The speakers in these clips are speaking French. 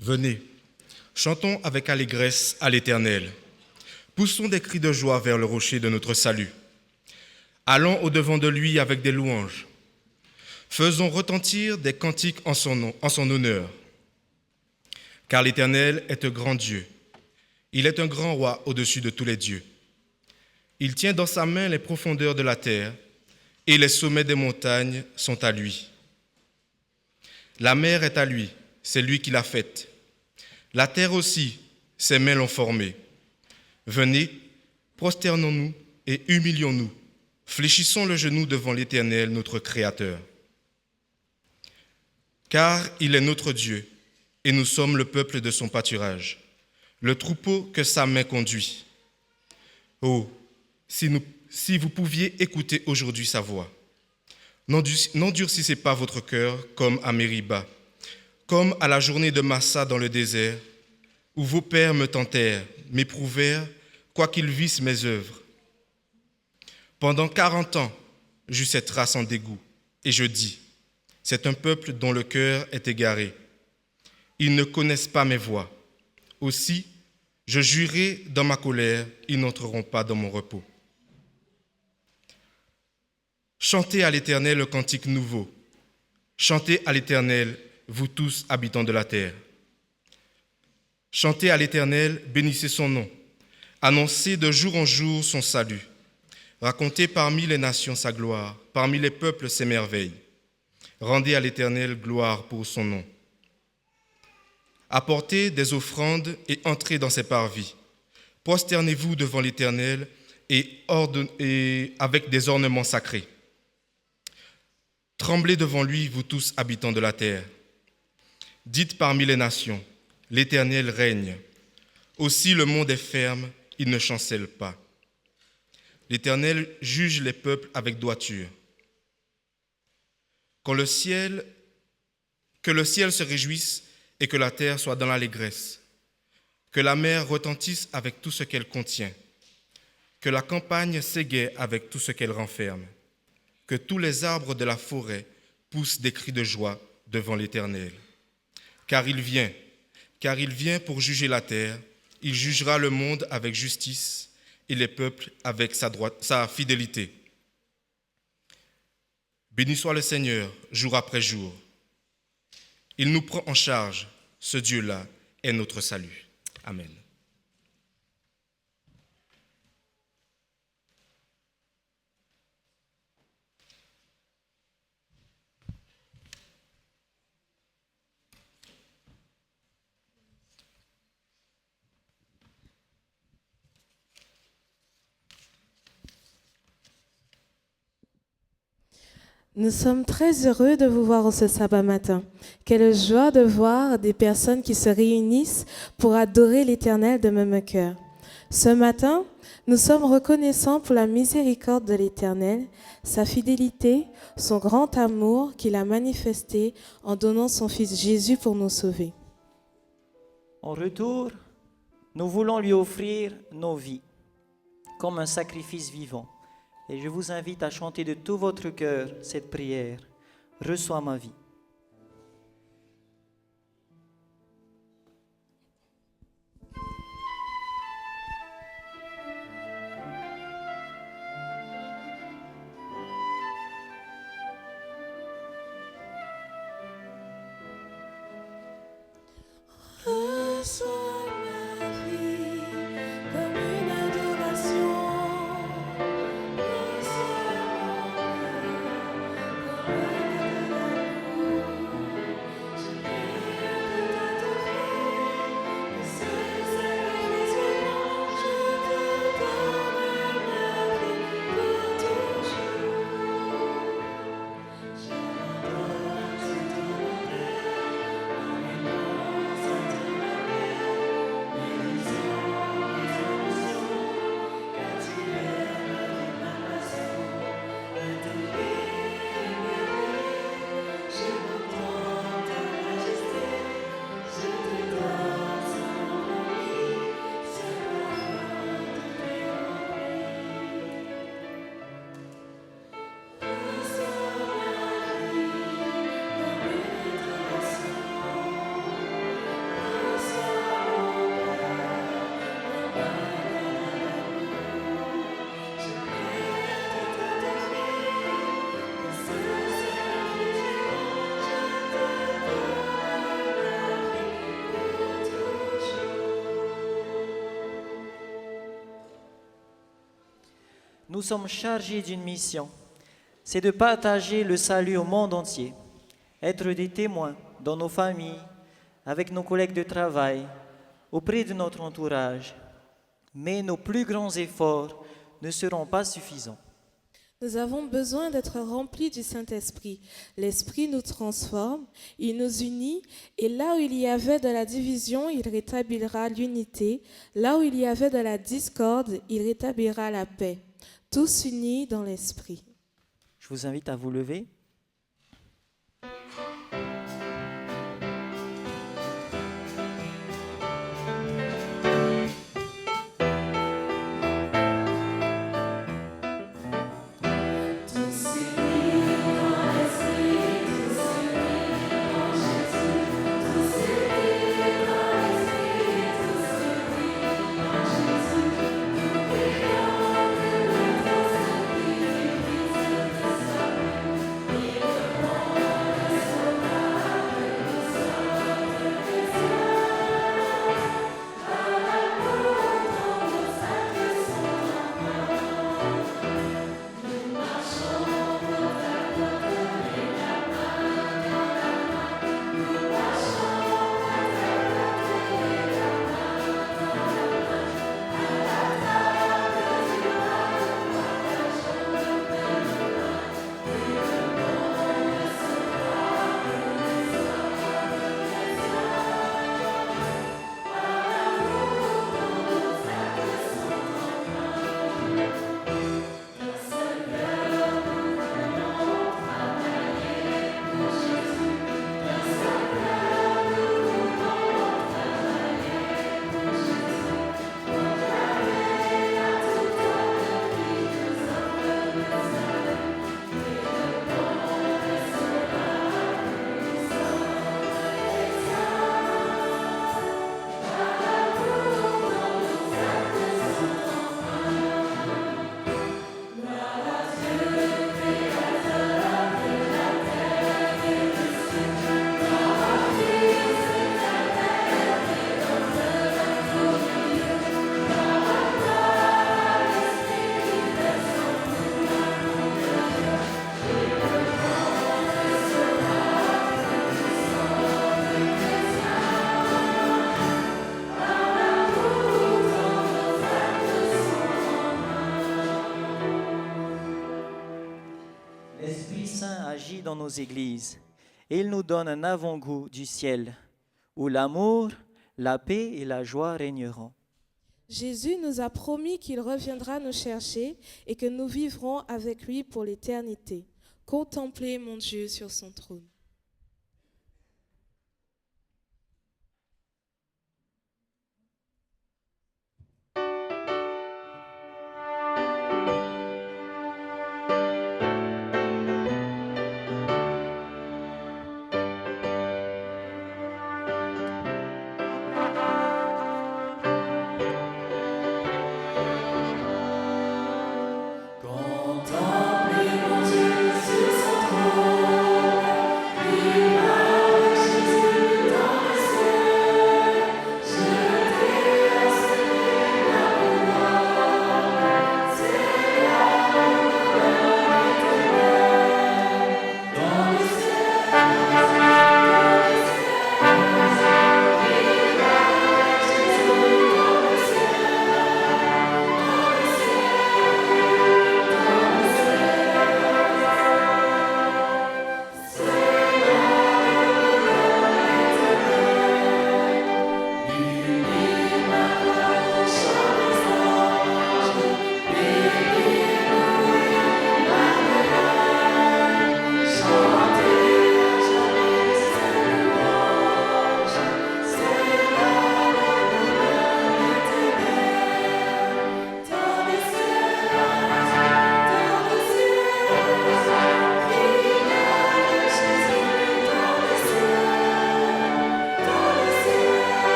Venez, chantons avec allégresse à l'Éternel. Poussons des cris de joie vers le rocher de notre salut. Allons au-devant de lui avec des louanges. Faisons retentir des cantiques en son honneur. Car l'Éternel est un grand Dieu. Il est un grand roi au-dessus de tous les dieux. Il tient dans sa main les profondeurs de la terre, et les sommets des montagnes sont à lui. La mer est à lui, c'est lui qui l'a faite. La terre aussi, ses mains l'ont formée. Venez, prosternons-nous et humilions-nous. Fléchissons le genou devant l'Éternel, notre Créateur. Car il est notre Dieu, et nous sommes le peuple de son pâturage, le troupeau que sa main conduit. Oh, si vous pouviez écouter aujourd'hui sa voix. N'endurcissez pas votre cœur comme à Mériba, comme à la journée de Massa dans le désert, où vos pères me tentèrent, m'éprouvèrent, quoiqu'ils vissent mes œuvres. Pendant 40 ans, j'eus cette race en dégoût, et je dis, c'est un peuple dont le cœur est égaré. Ils ne connaissent pas mes voies. Aussi, je jurai dans ma colère, ils n'entreront pas dans mon repos. Chantez à l'Éternel un cantique nouveau. Chantez à l'Éternel, vous tous habitants de la terre. Chantez à l'Éternel, bénissez son nom. Annoncez de jour en jour son salut. Racontez parmi les nations sa gloire, parmi les peuples ses merveilles. Rendez à l'Éternel gloire pour son nom. Apportez des offrandes et entrez dans ses parvis. Prosternez-vous devant l'Éternel et avec des ornements sacrés. Tremblez devant lui, vous tous habitants de la terre. Dites parmi les nations, l'Éternel règne. Aussi le monde est ferme, il ne chancelle pas. L'Éternel juge les peuples avec droiture. Que le ciel se réjouisse et que la terre soit dans l'allégresse. Que la mer retentisse avec tout ce qu'elle contient. Que la campagne s'égaie avec tout ce qu'elle renferme. Que tous les arbres de la forêt poussent des cris de joie devant l'Éternel. Car il vient pour juger la terre, il jugera le monde avec justice et les peuples avec sa fidélité. Béni soit le Seigneur, jour après jour. Il nous prend en charge, ce Dieu-là est notre salut. Amen. Nous sommes très heureux de vous voir ce sabbat matin. Quelle joie de voir des personnes qui se réunissent pour adorer l'Éternel de même cœur. Ce matin, nous sommes reconnaissants pour la miséricorde de l'Éternel, sa fidélité, son grand amour qu'il a manifesté en donnant son Fils Jésus pour nous sauver. En retour, nous voulons lui offrir nos vies comme un sacrifice vivant. Et je vous invite à chanter de tout votre cœur cette prière. Reçois ma vie. Reçois ma vie comme une adoration. Reçois mon cœur comme un nous sommes chargés d'une mission. C'est de partager le salut au monde entier, être des témoins dans nos familles, avec nos collègues de travail, auprès de notre entourage. Mais nos plus grands efforts ne seront pas suffisants. Nous avons besoin d'être remplis du Saint-Esprit. L'Esprit nous transforme, il nous unit, et là où il y avait de la division, il rétablira l'unité. Là où il y avait de la discorde, il rétablira la paix. Tous unis dans l'Esprit. Je vous invite à vous lever. L'Esprit Saint agit dans nos églises et il nous donne un avant-goût du ciel où l'amour, la paix et la joie régneront. Jésus nous a promis qu'il reviendra nous chercher et que nous vivrons avec lui pour l'éternité. Contemplez mon Dieu sur son trône. Contemplez mon Dieu sur son trône,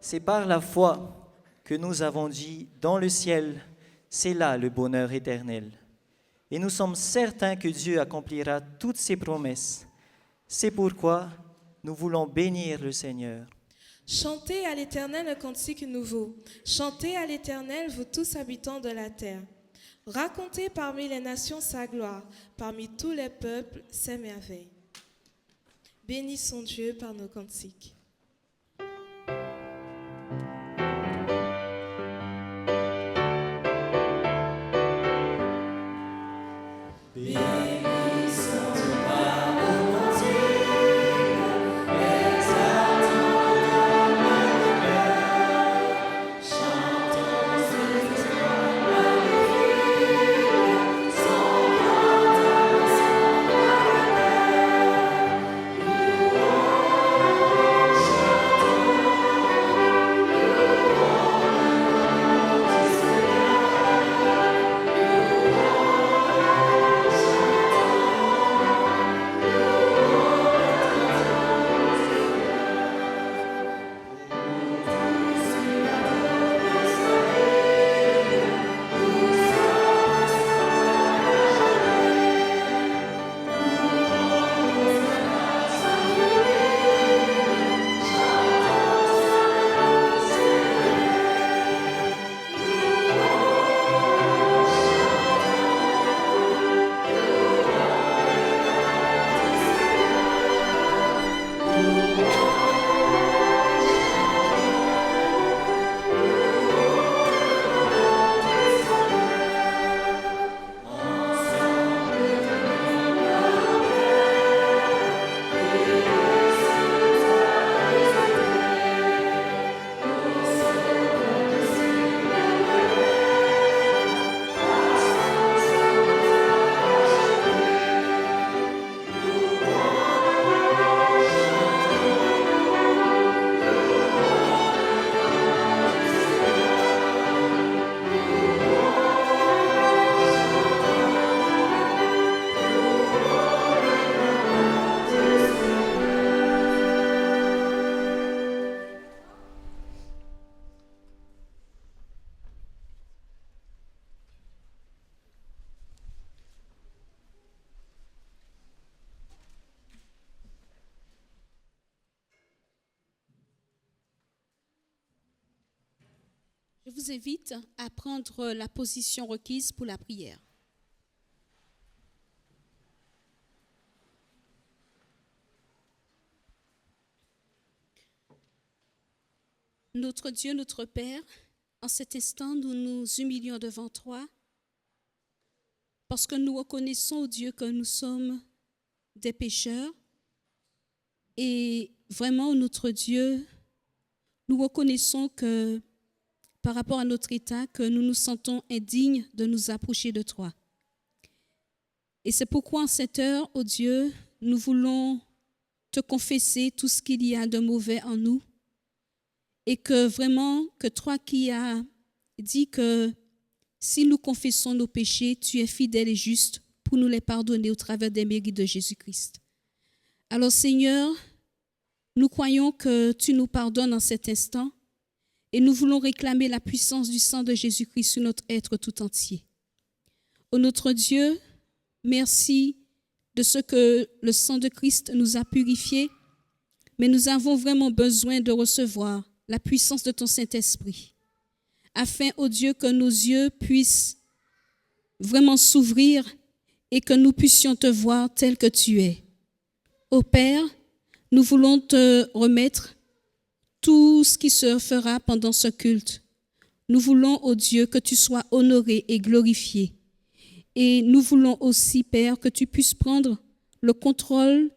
C'est par la foi que nous avons dit, dans le ciel, c'est là le bonheur éternel. Et nous sommes certains que Dieu accomplira toutes ses promesses. C'est pourquoi nous voulons bénir le Seigneur. Chantez à l'Éternel un cantique nouveau. Chantez à l'Éternel, vous tous habitants de la terre. Racontez parmi les nations sa gloire, parmi tous les peuples ses merveilles. Bénissons Dieu par nos cantiques. Je vous invite à prendre la position requise pour la prière. Notre Dieu, notre Père, en cet instant, nous nous humilions devant toi parce que nous reconnaissons, oh Dieu, que nous sommes des pécheurs et vraiment, notre Dieu, nous reconnaissons que par rapport à notre état, que nous nous sentons indignes de nous approcher de toi. Et c'est pourquoi en cette heure, ô Dieu, nous voulons te confesser tout ce qu'il y a de mauvais en nous et que vraiment, que toi qui as dit que si nous confessons nos péchés, tu es fidèle et juste pour nous les pardonner au travers des mérites de Jésus-Christ. Alors Seigneur, nous croyons que tu nous pardonnes en cet instant et nous voulons réclamer la puissance du sang de Jésus-Christ sur notre être tout entier. Ô notre Dieu, merci de ce que le sang de Christ nous a purifiés, mais nous avons vraiment besoin de recevoir la puissance de ton Saint-Esprit, afin, ô Dieu, que nos yeux puissent vraiment s'ouvrir et que nous puissions te voir tel que tu es. Ô Père, nous voulons te remettre tout ce qui se fera pendant ce culte. Nous voulons, ô Dieu, que tu sois honoré et glorifié. Et nous voulons aussi, Père, que tu puisses prendre le contrôle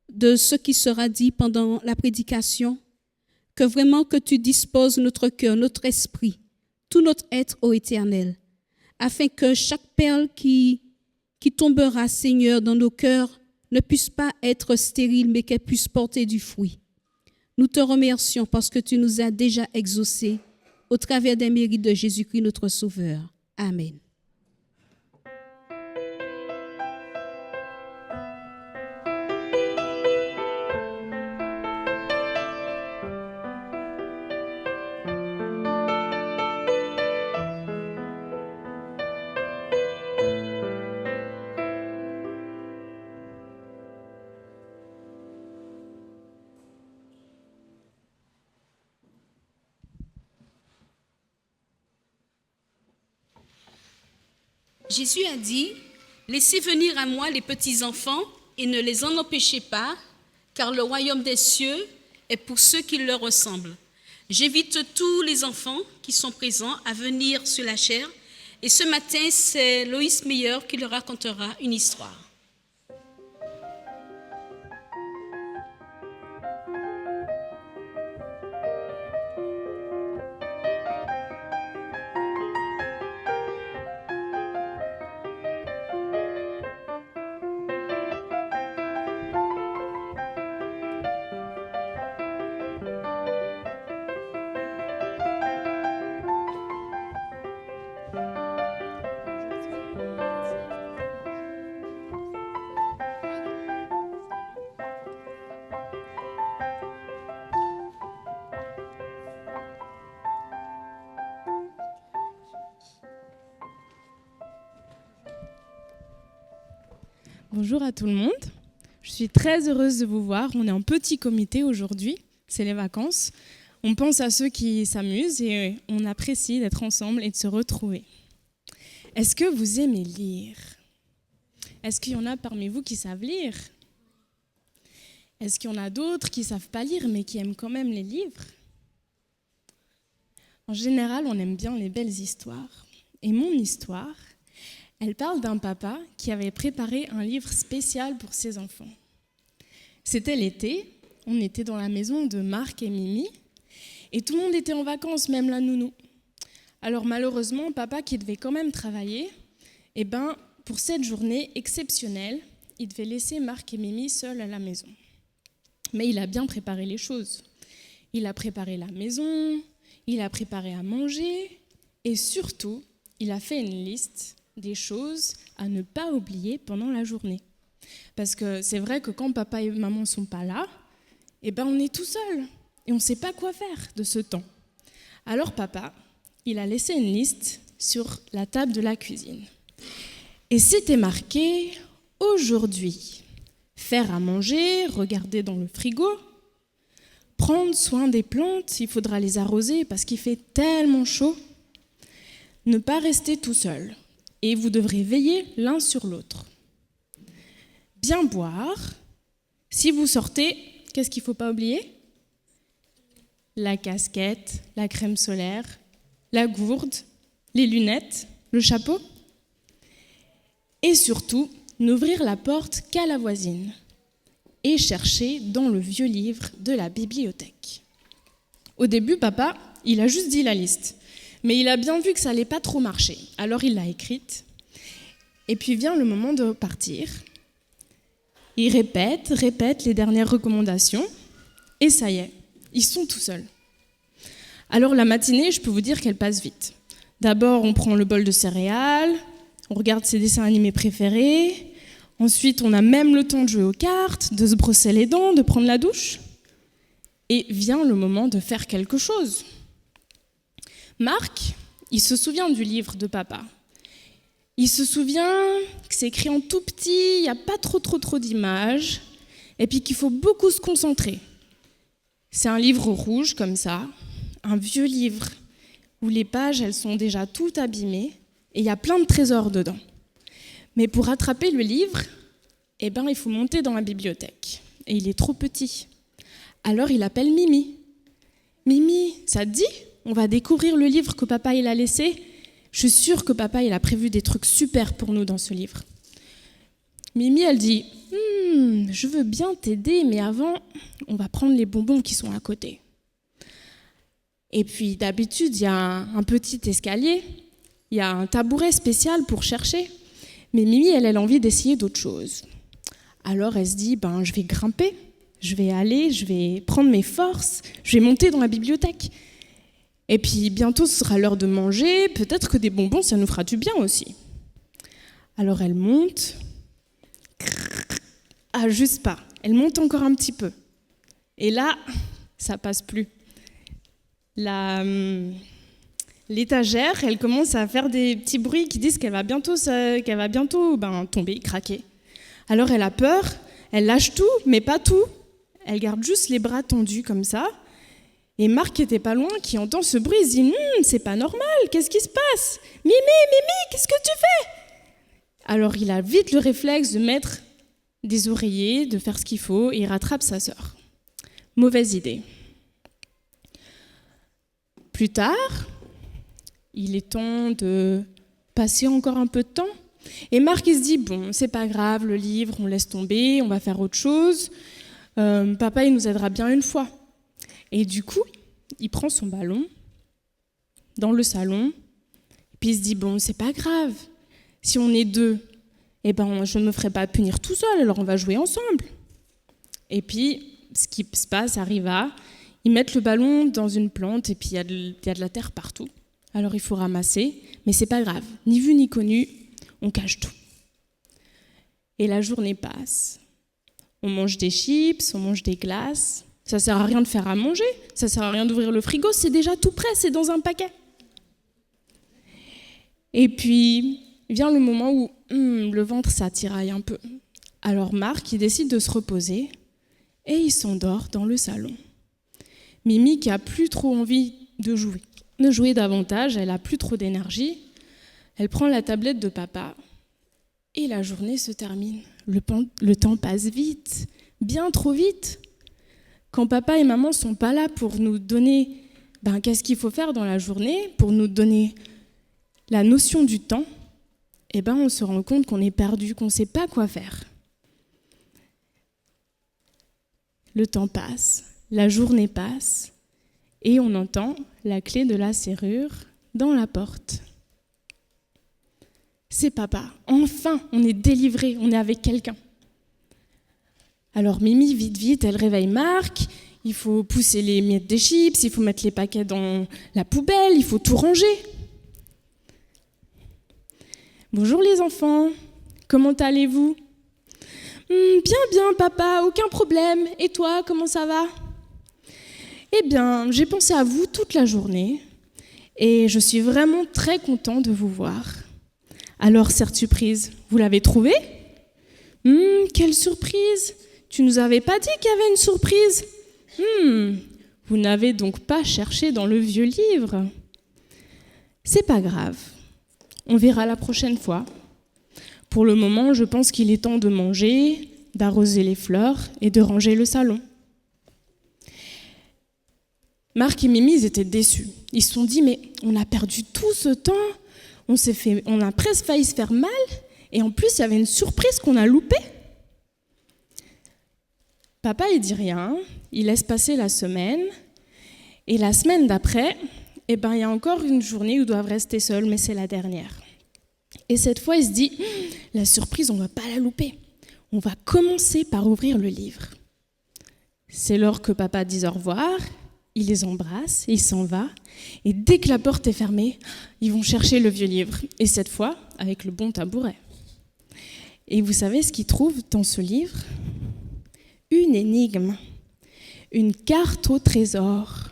de ce qui sera dit pendant la prédication, que vraiment que tu disposes notre cœur, notre esprit, tout notre être, ô Éternel, afin que chaque perle qui tombera, Seigneur, dans nos cœurs ne puisse pas être stérile, mais qu'elle puisse porter du fruit. Nous te remercions parce que tu nous as déjà exaucés au travers des mérites de Jésus-Christ, notre Sauveur. Amen. Jésus a dit, « Laissez venir à moi les petits-enfants et ne les en empêchez pas, car le royaume des cieux est pour ceux qui leur ressemblent. J'invite tous les enfants qui sont présents à venir sur la chaire, et ce matin, c'est Loïs Meyer qui leur racontera une histoire. Bonjour à tout le monde, je suis très heureuse de vous voir. On est en petit comité aujourd'hui, c'est les vacances. On pense à ceux qui s'amusent et on apprécie d'être ensemble et de se retrouver. Est-ce que vous aimez lire? Est-ce qu'il y en a parmi vous qui savent lire? Est-ce qu'il y en a d'autres qui ne savent pas lire mais qui aiment quand même les livres? En général, on aime bien les belles histoires. Et mon histoire, elle parle d'un papa qui avait préparé un livre spécial pour ses enfants. C'était l'été, on était dans la maison de Marc et Mimi, et tout le monde était en vacances, même la nounou. Alors malheureusement, papa qui devait quand même travailler, pour cette journée exceptionnelle, il devait laisser Marc et Mimi seuls à la maison. Mais il a bien préparé les choses. Il a préparé la maison, il a préparé à manger, et surtout, il a fait une liste des choses à ne pas oublier pendant la journée. Parce que c'est vrai que quand papa et maman ne sont pas là, on est tout seul et on ne sait pas quoi faire de ce temps. Alors papa, il a laissé une liste sur la table de la cuisine. Et c'était marqué « Aujourd'hui, faire à manger, regarder dans le frigo, prendre soin des plantes, il faudra les arroser parce qu'il fait tellement chaud, ne pas rester tout seul. Et vous devrez veiller l'un sur l'autre. Bien boire. Si vous sortez, qu'est-ce qu'il ne faut pas oublier? La casquette, la crème solaire, la gourde, les lunettes, le chapeau. Et surtout, n'ouvrir la porte qu'à la voisine et chercher dans le vieux livre de la bibliothèque. Au début, papa, il a juste dit la liste. Mais il a bien vu que ça n'allait pas trop marcher. Alors il l'a écrite. Et puis vient le moment de partir. Il répète les dernières recommandations. Et ça y est, ils sont tout seuls. Alors la matinée, je peux vous dire qu'elle passe vite. D'abord, on prend le bol de céréales, on regarde ses dessins animés préférés. Ensuite, on a même le temps de jouer aux cartes, de se brosser les dents, de prendre la douche. Et vient le moment de faire quelque chose. Marc, il se souvient du livre de papa. Il se souvient que c'est écrit en tout petit, il n'y a pas trop d'images, et puis qu'il faut beaucoup se concentrer. C'est un livre rouge comme ça, un vieux livre où les pages, elles sont déjà toutes abîmées, et il y a plein de trésors dedans. Mais pour attraper le livre, il faut monter dans la bibliothèque. Et il est trop petit. Alors il appelle Mimi. Mimi, ça te dit ? On va découvrir le livre que papa il a laissé. Je suis sûre que papa il a prévu des trucs super pour nous dans ce livre. Mimi, elle dit « Je veux bien t'aider, mais avant, on va prendre les bonbons qui sont à côté. » Et puis d'habitude, il y a un petit escalier, il y a un tabouret spécial pour chercher. Mais Mimi, elle a envie d'essayer d'autres choses. Alors elle se dit « Je vais grimper, je vais prendre mes forces, je vais monter dans la bibliothèque. » Et puis bientôt, ce sera l'heure de manger, peut-être que des bonbons, ça nous fera du bien aussi. Alors elle monte. Ah, juste pas. Elle monte encore un petit peu. Et là, ça passe plus. L'étagère, elle commence à faire des petits bruits qui disent qu'elle va bientôt tomber, craquer. Alors elle a peur, elle lâche tout, mais pas tout. Elle garde juste les bras tendus comme ça. Et Marc qui était pas loin, qui entend ce bruit, il se dit « c'est pas normal, qu'est-ce qui se passe ? Mimi, qu'est-ce que tu fais ?» Alors il a vite le réflexe de mettre des oreillers, de faire ce qu'il faut, et il rattrape sa sœur. Mauvaise idée. Plus tard, il est temps de passer encore un peu de temps. Et Marc, il se dit, bon, c'est pas grave, le livre, on laisse tomber, on va faire autre chose. Papa, il nous aidera bien une fois. Et du coup, il prend son ballon dans le salon, puis il se dit, bon, c'est pas grave, si on est deux, eh ben, je ne me ferai pas punir tout seul, alors on va jouer ensemble. Et puis, ce qui se passe arriva, ils mettent le ballon dans une plante, et puis il y a de la terre partout. Alors il faut ramasser, mais c'est pas grave, ni vu ni connu, on cache tout. Et la journée passe. On mange des chips, on mange des glaces. Ça sert à rien de faire à manger, ça sert à rien d'ouvrir le frigo, c'est déjà tout prêt, c'est dans un paquet. Et puis, vient le moment où le ventre, ça tiraille un peu. Alors Marc, il décide de se reposer et il s'endort dans le salon. Mimi, qui a plus trop envie de jouer davantage, elle a plus trop d'énergie, elle prend la tablette de papa et la journée se termine. Le temps passe vite, bien trop vite. Quand papa et maman sont pas là pour nous donner qu'est-ce qu'il faut faire dans la journée, pour nous donner la notion du temps, on se rend compte qu'on est perdu, qu'on ne sait pas quoi faire. Le temps passe, la journée passe, et on entend la clé de la serrure dans la porte. C'est papa. Enfin, on est délivré, on est avec quelqu'un. Alors Mimi, vite, elle réveille Marc, il faut pousser les miettes des chips, il faut mettre les paquets dans la poubelle, il faut tout ranger. Bonjour les enfants, comment allez-vous ? Bien, papa, aucun problème. Et toi, comment ça va ? Eh bien, j'ai pensé à vous toute la journée et je suis vraiment très content de vous voir. Alors, cette surprise, vous l'avez trouvée ? Quelle surprise ! Tu nous avais pas dit qu'il y avait une surprise ? Vous n'avez donc pas cherché dans le vieux livre ? C'est pas grave, on verra la prochaine fois. Pour le moment, je pense qu'il est temps de manger, d'arroser les fleurs et de ranger le salon. Marc et Mimi, ils étaient déçus. Ils se sont dit, mais on a perdu tout ce temps, on a presque failli se faire mal, et en plus, il y avait une surprise qu'on a loupée. Papa, il dit rien, il laisse passer la semaine, et la semaine d'après, il y a encore une journée où ils doivent rester seuls, mais c'est la dernière. Et cette fois, il se dit, la surprise, on ne va pas la louper. On va commencer par ouvrir le livre. C'est l'heure que papa dit au revoir, il les embrasse, il s'en va, et dès que la porte est fermée, ils vont chercher le vieux livre, et cette fois, avec le bon tabouret. Et vous savez ce qu'ils trouvent dans ce livre ? Une énigme, une carte au trésor.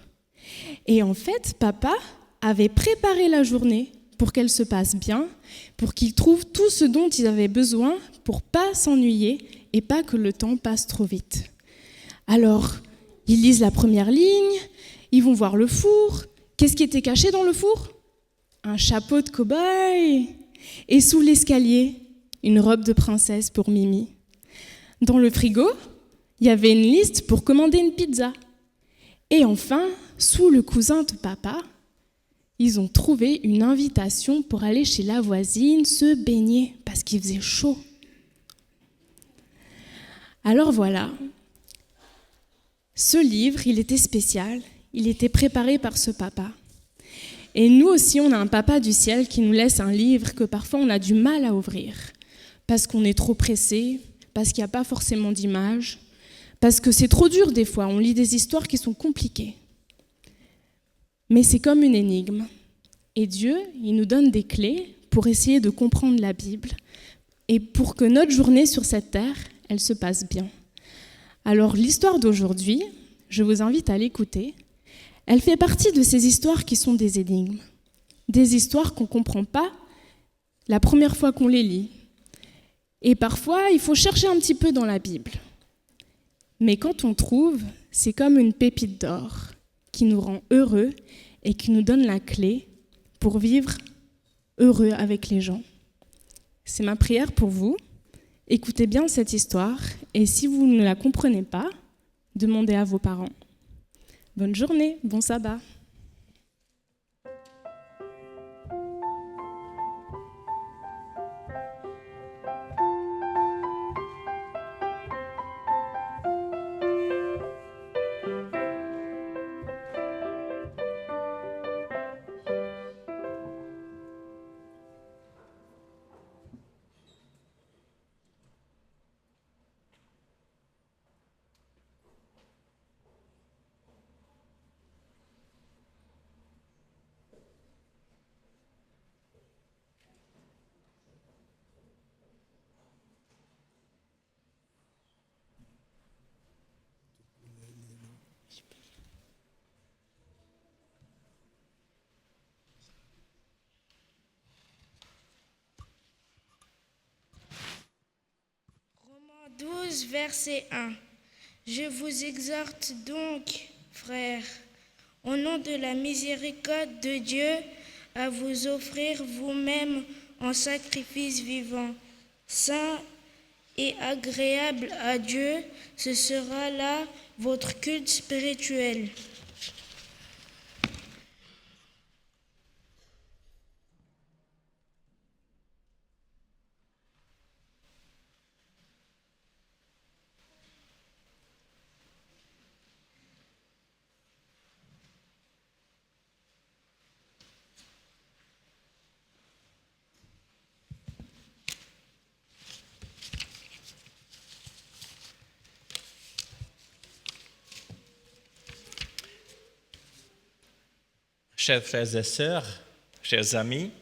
Et en fait, papa avait préparé la journée pour qu'elle se passe bien, pour qu'ils trouvent tout ce dont ils avaient besoin pour pas s'ennuyer et pas que le temps passe trop vite. Alors, ils lisent la première ligne, ils vont voir le four. Qu'est-ce qui était caché dans le four ? Un chapeau de cow-boy. Et sous l'escalier, une robe de princesse pour Mimi. Dans le frigo, il y avait une liste pour commander une pizza. Et enfin, sous le cousin de papa, ils ont trouvé une invitation pour aller chez la voisine se baigner parce qu'il faisait chaud. Alors voilà, ce livre, il était spécial, il était préparé par ce papa. Et nous aussi, on a un papa du ciel qui nous laisse un livre que parfois on a du mal à ouvrir parce qu'on est trop pressé, parce qu'il n'y a pas forcément d'image, parce que c'est trop dur des fois, on lit des histoires qui sont compliquées. Mais c'est comme une énigme. Et Dieu, il nous donne des clés pour essayer de comprendre la Bible et pour que notre journée sur cette terre, elle se passe bien. Alors l'histoire d'aujourd'hui, je vous invite à l'écouter. Elle fait partie de ces histoires qui sont des énigmes. Des histoires qu'on ne comprend pas la première fois qu'on les lit. Et parfois, il faut chercher un petit peu dans la Bible. Mais quand on trouve, c'est comme une pépite d'or qui nous rend heureux et qui nous donne la clé pour vivre heureux avec les gens. C'est ma prière pour vous. Écoutez bien cette histoire et si vous ne la comprenez pas, demandez à vos parents. Bonne journée, bon sabbat. Romains 12, verset 1. Je vous exhorte donc, frères, au nom de la miséricorde de Dieu, à vous offrir vous-même en sacrifice vivant, saint et agréable à Dieu. Ce sera là votre culte spirituel. Chers frères et sœurs, chers amis,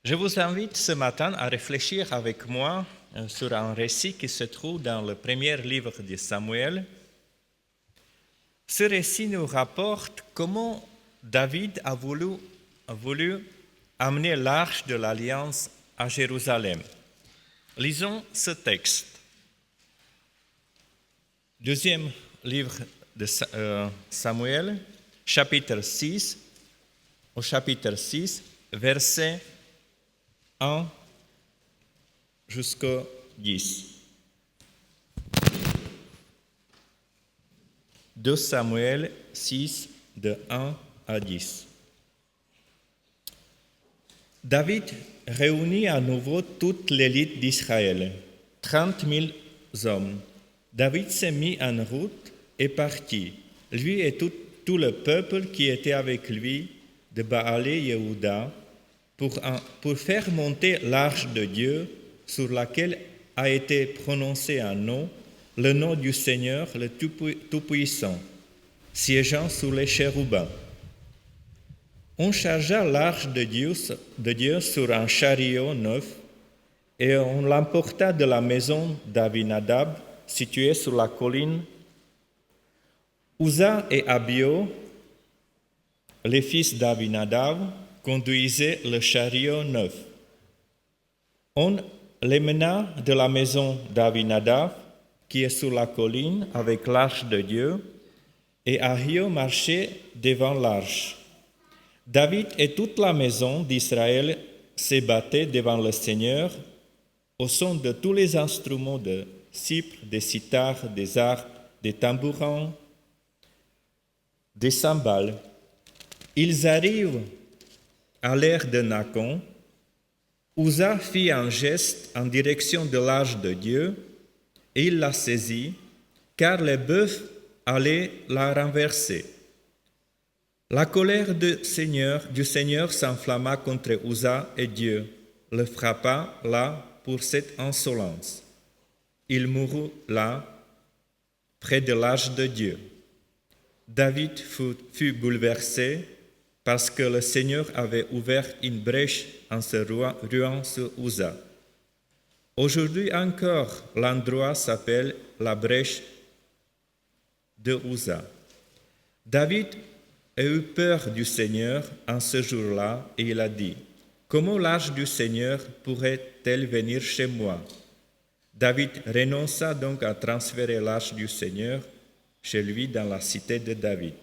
je vous invite ce matin à réfléchir avec moi sur un récit qui se trouve dans le premier livre de Samuel. Ce récit nous rapporte comment David a voulu amener l'arche de l'Alliance à Jérusalem. Lisons ce texte. Deuxième livre de Samuel, chapitre 6, au chapitre 6, versets 1 jusqu'au 10. 2 Samuel 6, de 1 à 10. David réunit à nouveau toute l'élite d'Israël, 30 000 hommes. David s'est mis en route et partit, lui et tout le peuple qui était avec lui de Baal-e Yehuda, pour faire monter l'arche de Dieu sur laquelle a été prononcé un nom, le nom du Seigneur le Tout-Puissant, siégeant sur les chérubins. On chargea l'arche de Dieu sur un chariot neuf et on l'emporta de la maison d'Avinadab, située sur la colline. Uza et Abio, les fils d'Avinadab, conduisaient le chariot neuf. On les mena de la maison d'Avinadab, qui est sur la colline, avec l'arche de Dieu, et Ahio marchait devant l'arche. David et toute la maison d'Israël se battaient devant le Seigneur au son de tous les instruments de cypre, des cithars, des harpes, des tambourins, des cymbales. Ils arrivent à l'ère de Nacon. Uza fit un geste en direction de l'arche de Dieu et il la saisit, car les bœufs allaient la renverser. La colère du Seigneur s'enflamma contre Uza et Dieu le frappa là pour cette insolence. Il mourut là, près de l'arche de Dieu. David fut bouleversé parce que le Seigneur avait ouvert une brèche en se ruant sur Uza. Aujourd'hui encore, l'endroit s'appelle la brèche de Uza. David a eu peur du Seigneur en ce jour-là et il a dit, « Comment l'arche du Seigneur pourrait-elle venir chez moi ?» David renonça donc à transférer l'arche du Seigneur chez lui dans la cité de David.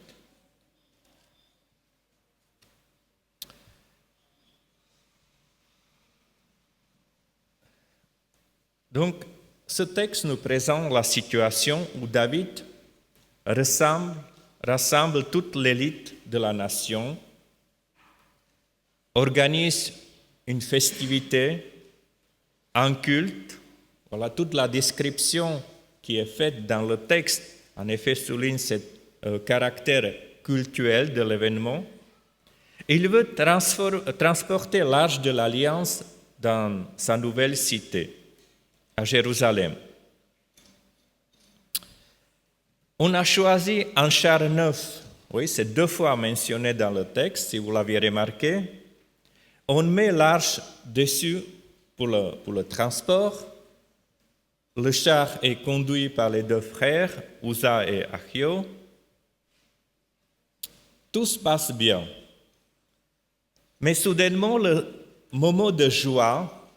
Donc, ce texte nous présente la situation où David rassemble toute l'élite de la nation, organise une festivité, un culte. Voilà, toute la description qui est faite dans le texte, en effet, souligne ce caractère cultuel de l'événement. Il veut transporter l'arche de l'Alliance dans sa nouvelle cité, à Jérusalem. On a choisi un char neuf. Oui, c'est 2 fois mentionné dans le texte, si vous l'aviez remarqué. On met l'arche dessus pour le transport. Le char est conduit par les 2 frères, Uza et Achio. Tout se passe bien. Mais soudainement, le moment de joie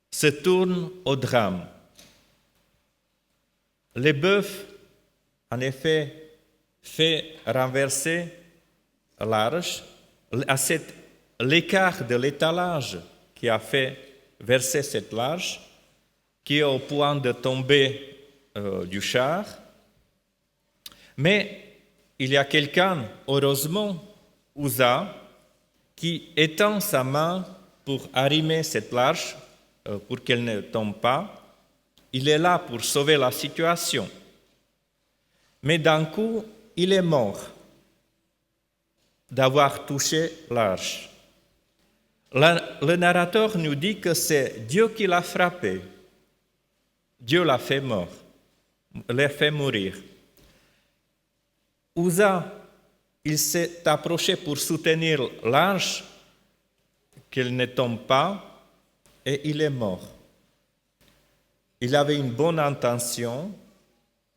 se tourne au drame. Le bœuf, en effet, fait renverser l'arche. À l'écart de l'étalage qui a fait verser cette l'arche, qui est au point de tomber du char. Mais il y a quelqu'un, heureusement, Uza, qui étend sa main pour arrimer cette l'arche, pour qu'elle ne tombe pas. Il est là pour sauver la situation. Mais d'un coup, il est mort d'avoir touché l'arche. Le narrateur nous dit que c'est Dieu qui l'a frappé. Dieu l'a fait mourir. Uza, il s'est approché pour soutenir l'arche, qu'elle ne tombe pas, et il est mort. Il avait une bonne intention,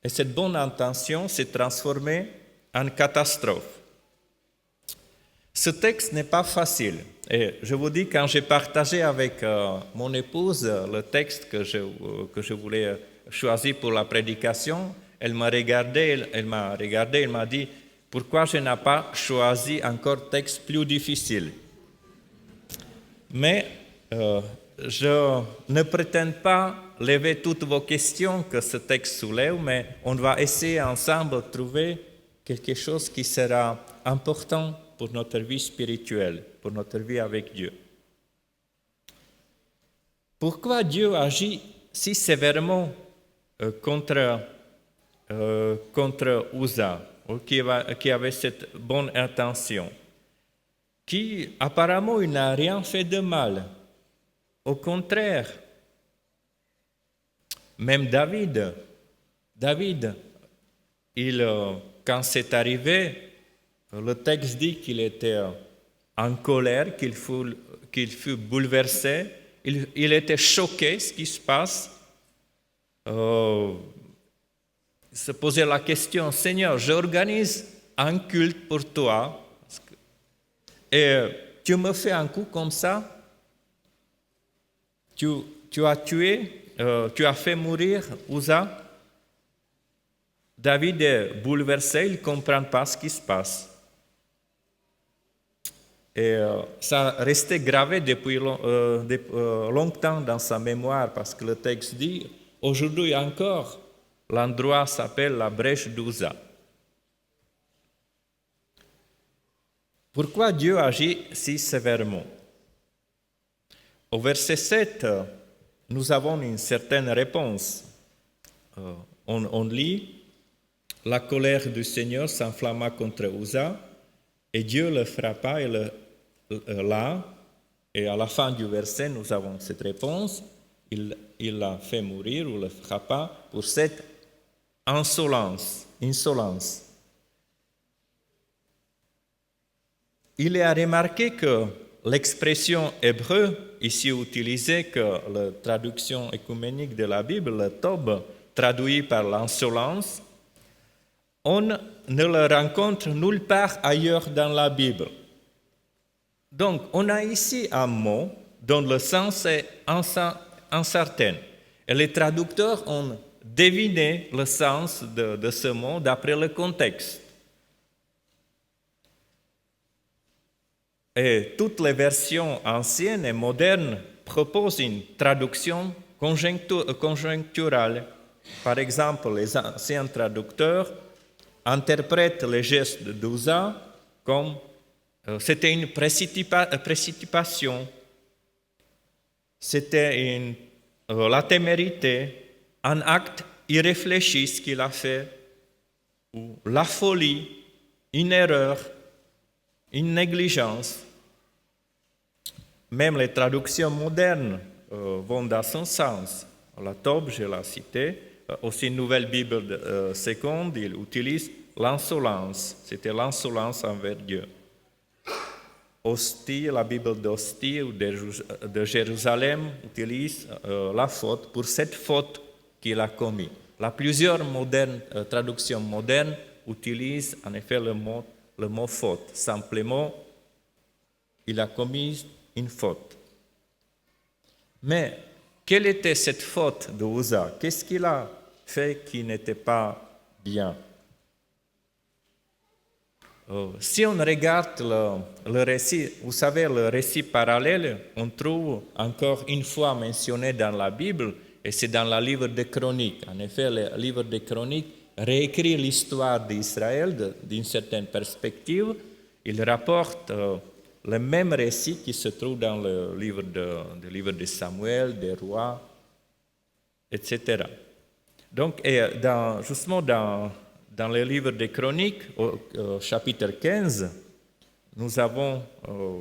et cette bonne intention s'est transformée en catastrophe. Ce texte n'est pas facile. Et je vous dis, quand j'ai partagé avec mon épouse le texte que je voulais choisir pour la prédication, elle m'a regardé, elle m'a dit, pourquoi je n'ai pas choisi encore texte plus difficile. Mais je ne prétends pas lever toutes vos questions que ce texte soulève, mais on va essayer ensemble de trouver quelque chose qui sera important pour notre vie spirituelle, pour notre vie avec Dieu. Pourquoi Dieu agit si sévèrement contre Uza, qui avait cette bonne intention, qui apparemment il n'a rien fait de mal. Au contraire, même David, quand c'est arrivé, le texte dit qu'il était en colère, qu'il fut bouleversé, il était choqué de ce qui se passe. Il se posait la question, Seigneur, j'organise un culte pour toi, et tu me fais un coup comme ça, tu as tué, tu as fait mourir Uza. David est bouleversé, il ne comprend pas ce qui se passe. Et ça restait gravé depuis longtemps dans sa mémoire, parce que le texte dit, aujourd'hui encore, l'endroit s'appelle la brèche d'Uza. Pourquoi Dieu agit si sévèrement? Au verset 7, nous avons une certaine réponse. On lit, « La colère du Seigneur s'enflamma contre Uza, et Dieu le frappa et et à la fin du verset, nous avons cette réponse, il l'a fait mourir ou le frappa pour cette insolence. Il est à remarquer que l'expression hébreu ici utilisée, que la traduction écuménique de la Bible, le tob, traduit par l'insolence, on ne le rencontre nulle part ailleurs dans la Bible. Donc, on a ici un mot dont le sens est incertain. Et les traducteurs ont deviné le sens de ce mot d'après le contexte. Et toutes les versions anciennes et modernes proposent une traduction conjoncturale. Par exemple, les anciens traducteurs interprètent les gestes d'Uza comme c'était une précipitation, c'était la témérité, un acte irréfléchi ce qu'il a fait, ou la folie, une erreur, une négligence. Même les traductions modernes vont dans ce sens. La Taube, je l'ai cité, aussi une nouvelle Bible seconde, il utilise l'insolence. C'était l'insolence envers Dieu. Ostie, la Bible d'Ostie ou de Jérusalem utilise la faute pour cette faute qu'il a commise. Plusieurs traductions modernes utilisent en effet le mot faute. Simplement, il a commis une faute. Mais quelle était cette faute de Uza? Qu'est-ce qu'il a fait qui n'était pas bien? Si on regarde le récit, vous savez, le récit parallèle, on trouve encore une fois mentionné dans la Bible, et c'est dans le livre des Chroniques. En effet, le livre des Chroniques réécrit l'histoire d'Israël d'une certaine perspective. Il rapporte le même récit qui se trouve dans le livre de Samuel, des rois, etc. Donc, justement, dans le livre des Chroniques, au chapitre 15, nous avons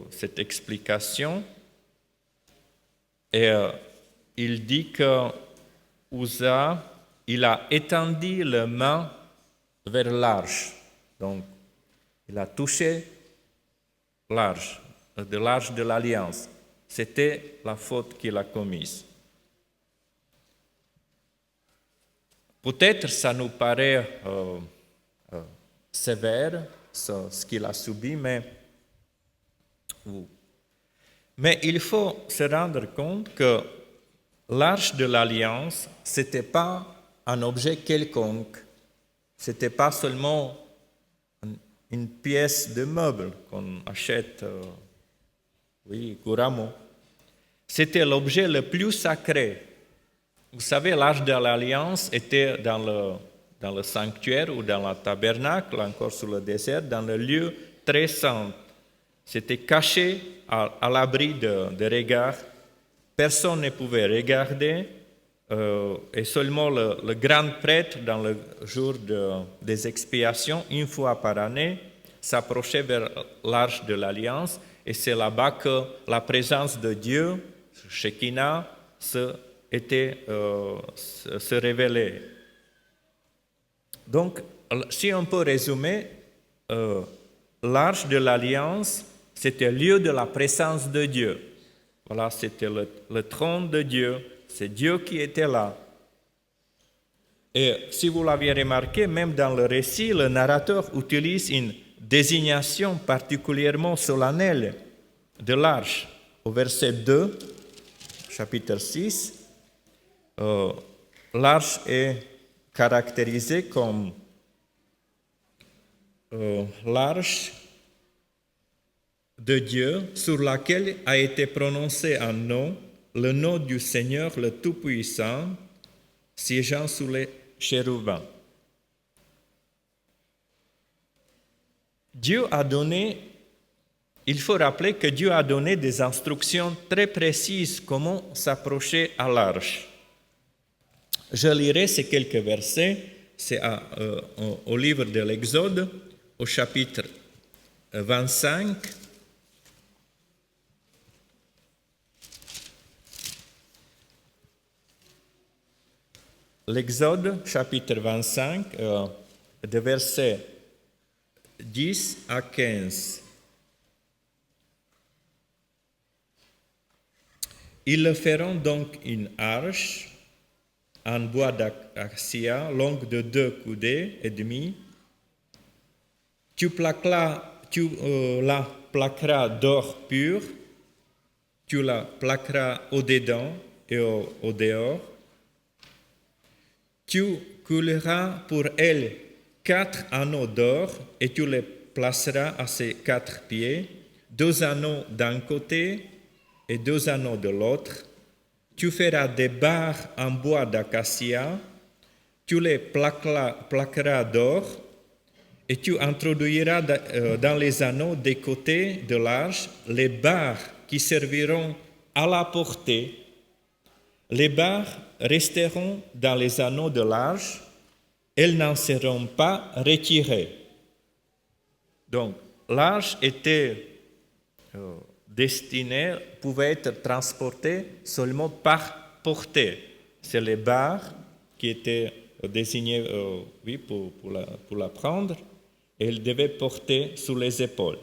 cette explication. Et il dit que Uza, il a étendu la main vers l'arche. Donc, il a touché l'arche de l'Alliance. C'était la faute qu'il a commise. Peut-être ça nous paraît sévère, ce qu'il a subi, mais il faut se rendre compte que l'arche de l'Alliance, ce n'était pas un objet quelconque. Ce n'était pas seulement une pièce de meuble qu'on achète couramment. C'était l'objet le plus sacré. Vous savez, l'arche de l'Alliance était dans le sanctuaire ou dans le tabernacle, encore sur le désert, dans le lieu très saint. C'était caché à l'abri de regard. Personne ne pouvait regarder et seulement le grand prêtre, dans le jour des expiations, une fois par année, s'approchait vers l'arche de l'Alliance et c'est là-bas que la présence de Dieu, Shekinah, se révélait. Donc, si on peut résumer, l'arche de l'Alliance, c'était le lieu de la présence de Dieu. Voilà, c'était le trône de Dieu, c'est Dieu qui était là. Et si vous l'aviez remarqué, même dans le récit, le narrateur utilise une désignation particulièrement solennelle de l'arche. Au verset 2, chapitre 6, l'arche est caractérisée comme l'arche de Dieu sur laquelle a été prononcé un nom, le nom du Seigneur le Tout-Puissant, siégeant sous les chérubins. Il faut rappeler que Dieu a donné des instructions très précises comment s'approcher à l'arche. Je lirai ces quelques versets, c'est au livre de l'Exode, au chapitre 25. L'Exode, chapitre 25, de versets 10 à 15. Ils le feront donc une arche en bois d'acacia, longue de 2 coudées et demi. Tu la plaqueras d'or pur, tu la plaqueras au-dedans et au dehors. Tu couleras pour elle 4 anneaux d'or et tu les placeras à ses 4 pieds, 2 anneaux d'un côté et 2 anneaux de l'autre. Tu feras des barres en bois d'acacia, tu les plaqueras d'or, et tu introduiras dans les anneaux des côtés de l'arche les barres qui serviront à la portée. Les barres resteront dans les anneaux de l'arche, elles n'en seront pas retirées. Donc, l'arche était pouvait être transportée seulement par portée. C'est les barres qui étaient désignées pour la prendre, et elle devait porter sous les épaules.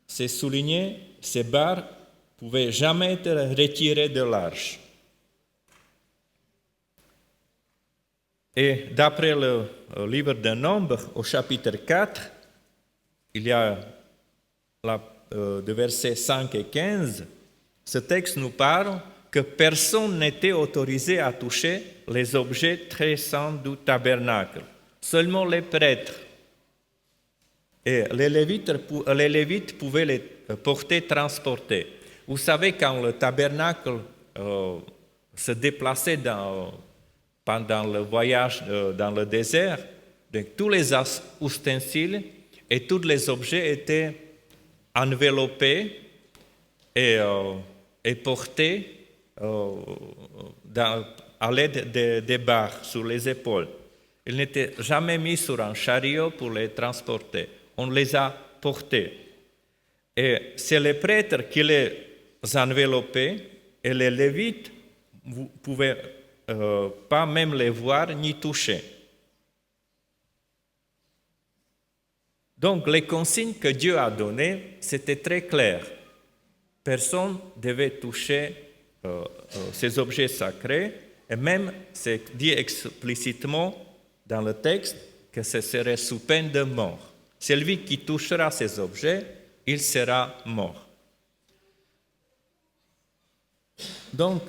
C'est souligné, ces barres ne pouvaient jamais être retirées de l'arche. Et d'après le livre de Nombres, au chapitre 4, il y a de versets 5 et 15, ce texte nous parle que personne n'était autorisé à toucher les objets très saints du tabernacle, seulement les prêtres. Et les Lévites pouvaient les porter, transporter. Vous savez, quand le tabernacle se déplaçait pendant le voyage dans le désert, donc tous les ustensiles et tous les objets étaient enveloppés et portés à l'aide des barres sur les épaules. Ils n'étaient jamais mis sur un chariot pour les transporter. On les a portés. Et c'est les prêtres qui les enveloppaient, et les Lévites ne pouvaient pas même les voir ni toucher. Donc les consignes que Dieu a données, c'était très clair. Personne ne devait toucher ces objets sacrés, et même c'est dit explicitement dans le texte que ce serait sous peine de mort. Celui qui touchera ces objets, il sera mort. Donc,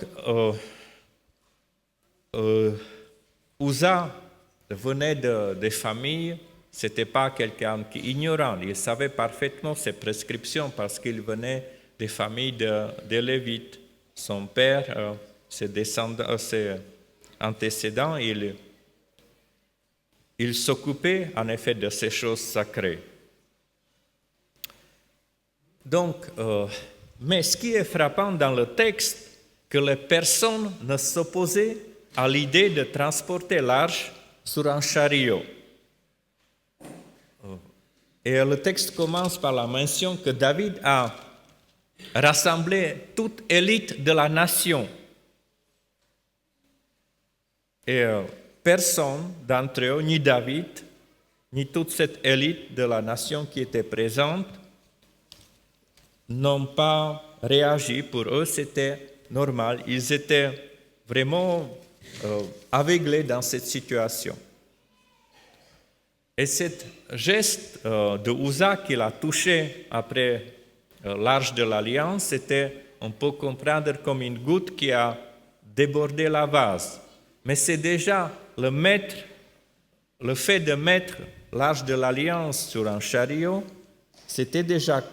Uza venait des familles, ce n'était pas quelqu'un qui ignorant, il savait parfaitement ses prescriptions parce qu'il venait des familles de Lévites. Son père, ses antécédents, il s'occupait en effet de ces choses sacrées. Donc, mais ce qui est frappant dans le texte, que les personnes ne s'opposaient à l'idée de transporter l'arche sur un chariot. Et le texte commence par la mention que David a rassemblé toute élite de la nation. Et personne d'entre eux, ni David, ni toute cette élite de la nation qui était présente, n'ont pas réagi. Pour eux, c'était normal. Ils étaient vraiment aveuglés dans cette situation. Et ce geste de Uza qu'il a touché après l'arche de l'Alliance, on peut comprendre comme une goutte qui a débordé la vase. Mais c'est déjà le fait de mettre l'arche de l'Alliance sur un chariot, c'était déjà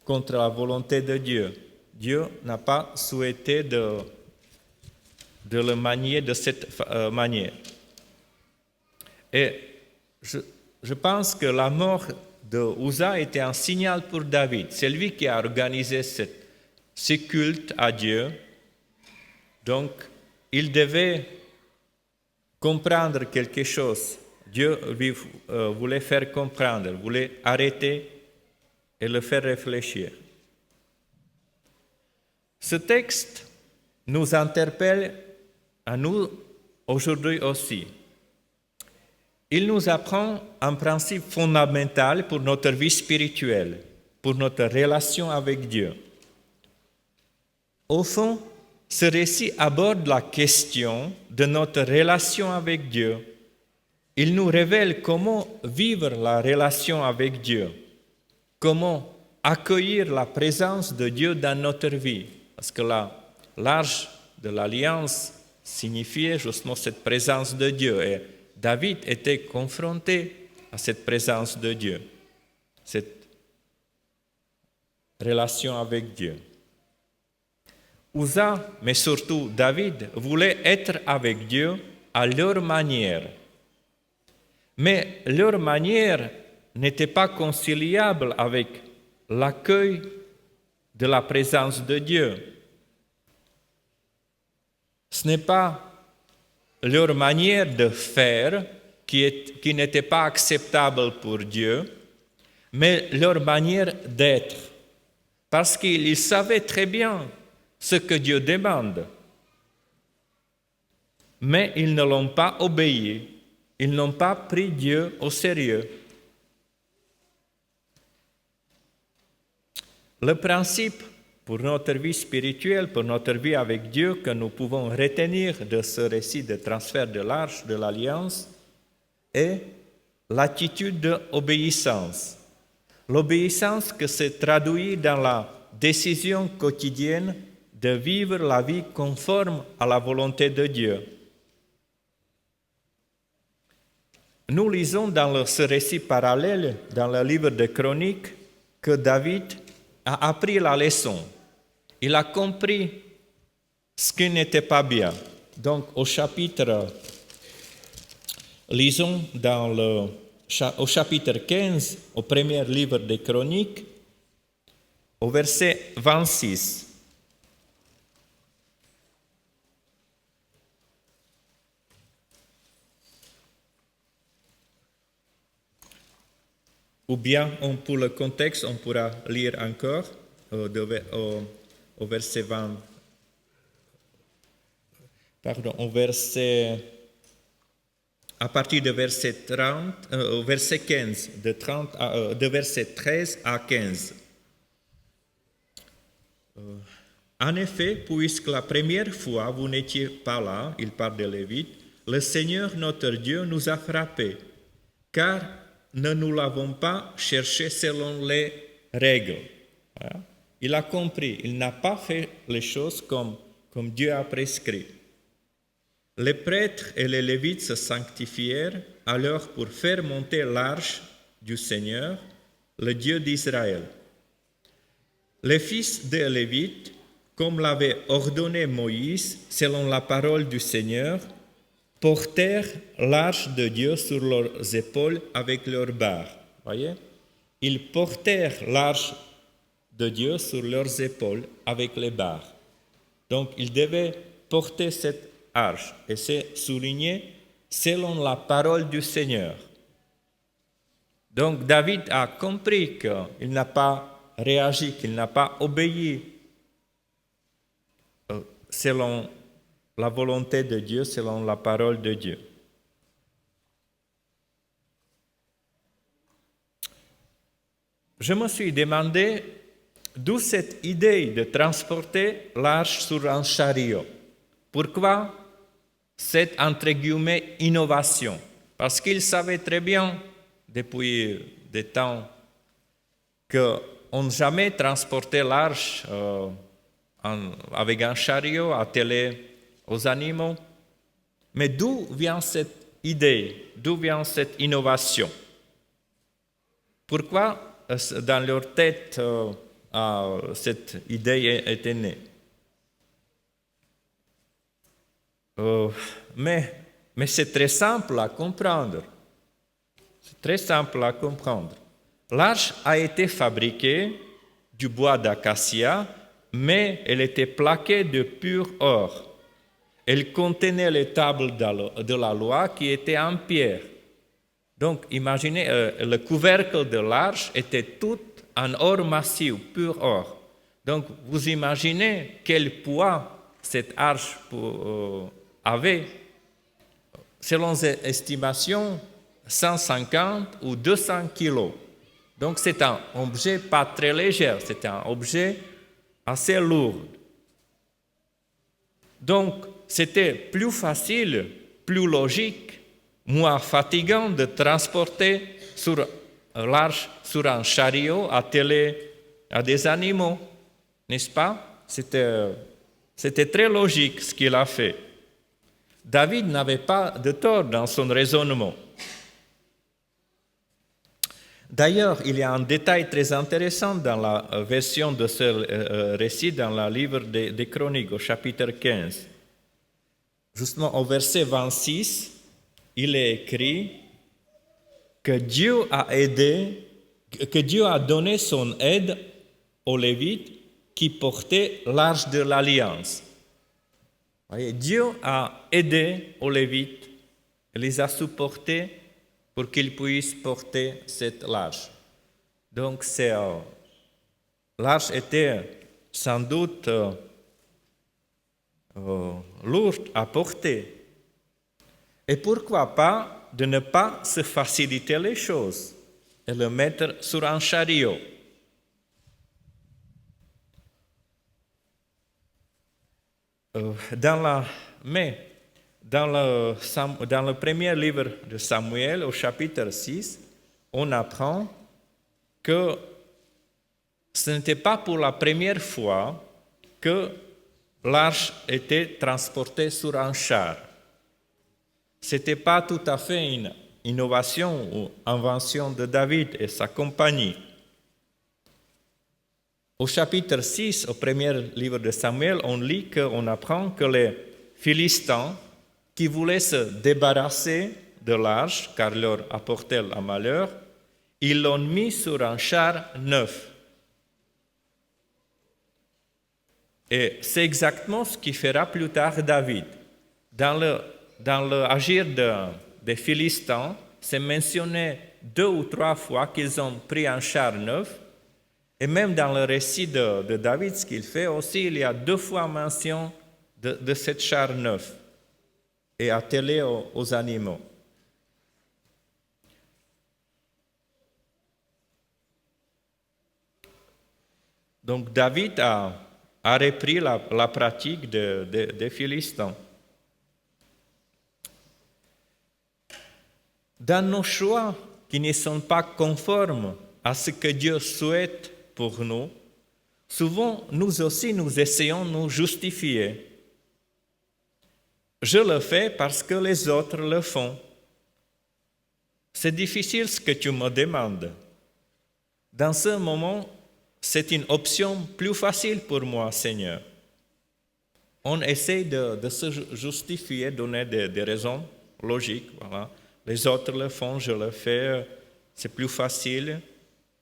contre la volonté de Dieu. Dieu n'a pas souhaité de le manier de cette manière. Et je pense que la mort de Uza était un signal pour David. C'est lui qui a organisé ce culte à Dieu. Donc, il devait comprendre quelque chose. Dieu lui voulait faire comprendre, voulait arrêter et le faire réfléchir. Ce texte nous interpelle à nous aujourd'hui aussi. Il nous apprend un principe fondamental pour notre vie spirituelle, pour notre relation avec Dieu. Au fond, ce récit aborde la question de notre relation avec Dieu. Il nous révèle comment vivre la relation avec Dieu, comment accueillir la présence de Dieu dans notre vie. Parce que l'arche de l'Alliance signifiait justement cette présence de Dieu. Et David était confronté à cette présence de Dieu, cette relation avec Dieu. Uza, mais surtout David, voulaient être avec Dieu à leur manière. Mais leur manière n'était pas conciliable avec l'accueil de la présence de Dieu. Ce n'est pas leur manière de faire qui n'était pas acceptable pour Dieu, mais leur manière d'être, parce qu'ils savaient très bien ce que Dieu demande. Mais ils ne l'ont pas obéi, ils n'ont pas pris Dieu au sérieux. Le principe pour notre vie spirituelle, pour notre vie avec Dieu, que nous pouvons retenir de ce récit de transfert de l'arche de l'Alliance est l'attitude d'obéissance. L'obéissance qui se traduit dans la décision quotidienne de vivre la vie conforme à la volonté de Dieu. Nous lisons dans ce récit parallèle, dans le livre de Chroniques, que David a appris la leçon. Il a compris ce qui n'était pas bien. Donc, lisons au chapitre 15, au premier livre des Chroniques, au verset 26. Ou bien, pour le contexte, on pourra lire encore au verset 20. À partir de verset 30, verset 15, de verset 13 à 15. En effet, puisque la première fois vous n'étiez pas là, il parle de Lévite, le Seigneur notre Dieu nous a frappés, car ne nous l'avons pas cherché selon les règles. Voilà. Il a compris, il n'a pas fait les choses comme Dieu a prescrit. Les prêtres et les Lévites se sanctifièrent alors pour faire monter l'arche du Seigneur, le Dieu d'Israël. Les fils des Lévites, comme l'avait ordonné Moïse, selon la parole du Seigneur, portèrent l'arche de Dieu sur leurs épaules avec leurs barres. Voyez? Ils portèrent l'arche de Dieu sur leurs épaules avec les barres. Donc, ils devaient porter cette arche, et c'est souligné selon la parole du Seigneur. Donc, David a compris qu'il n'a pas réagi, qu'il n'a pas obéi selon la volonté de Dieu, selon la parole de Dieu. Je me suis demandé d'où cette idée de transporter l'arche sur un chariot. Pourquoi cette, entre guillemets, innovation? Parce qu'il savait très bien, depuis des temps, qu'on n'a jamais transporté l'arche avec un chariot attelé aux animaux. Mais d'où vient cette idée? D'où vient cette innovation? Pourquoi dans leur tête cette idée était née? Mais c'est très simple à comprendre. C'est très simple à comprendre. L'arche a été fabriquée du bois d'acacia, mais elle était plaquée de pur or. Elle contenait les tables de la loi qui étaient en pierre. Donc, imaginez, le couvercle de l'arche était tout en or massif, pur or. Donc, vous imaginez quel poids cette arche avait. Selon les estimations, 150 ou 200 kilos. Donc, c'est un objet pas très léger, c'est un objet assez lourd. Donc, c'était plus facile, plus logique, moins fatigant de transporter sur l'arche, sur un chariot attelé à des animaux, n'est-ce pas? C'était très logique ce qu'il a fait. David n'avait pas de tort dans son raisonnement. D'ailleurs, il y a un détail très intéressant dans la version de ce récit dans le livre des Chroniques, au chapitre 15. Justement, au verset 26, il est écrit que Dieu a donné son aide aux Lévites qui portaient l'arche de l'Alliance. Voyez, Dieu a aidé aux Lévites, il les a supportés pour qu'ils puissent porter cette l'arche. Donc, l'arche était sans doute lourde à porter. Et pourquoi pas de ne pas se faciliter les choses et le mettre sur un chariot. Dans le premier livre de Samuel, au chapitre 6, on apprend que ce n'était pas pour la première fois que l'arche était transportée sur un char. Ce n'était pas tout à fait une innovation ou invention de David et sa compagnie. Au chapitre 6, au premier livre de Samuel, on apprend que les Philistins qui voulaient se débarrasser de l'arche, car leur apportait le malheur, ils l'ont mis sur un char neuf. Et c'est exactement ce qui fera plus tard David. Dans l'agir des Philistins, c'est mentionné 2 ou 3 fois qu'ils ont pris un char neuf. Et même dans le récit de David, ce qu'il fait aussi, il y a 2 fois mention de cette char neuf et attelé aux animaux. Donc David a repris la pratique des Philistins. Dans nos choix qui ne sont pas conformes à ce que Dieu souhaite pour nous, souvent nous aussi nous essayons de nous justifier. Je le fais parce que les autres le font. C'est difficile ce que tu me demandes. Dans ce moment, c'est une option plus facile pour moi, Seigneur. On essaie de se justifier, donner des raisons logiques. Voilà. Les autres le font, je le fais, c'est plus facile.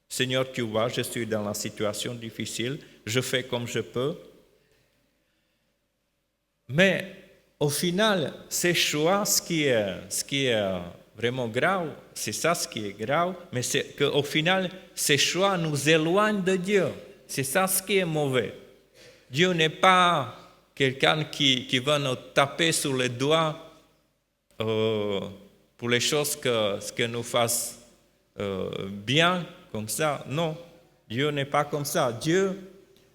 Seigneur, tu vois, je suis dans la situation difficile, je fais comme je peux. Mais au final, ces choix, ce qui est vraiment grave, c'est ça ce qui est grave, mais c'est qu'au final, ces choix nous éloignent de Dieu. C'est ça ce qui est mauvais. Dieu n'est pas quelqu'un qui va nous taper sur les doigts pour les choses que nous fassent bien, comme ça. Non, Dieu n'est pas comme ça. Dieu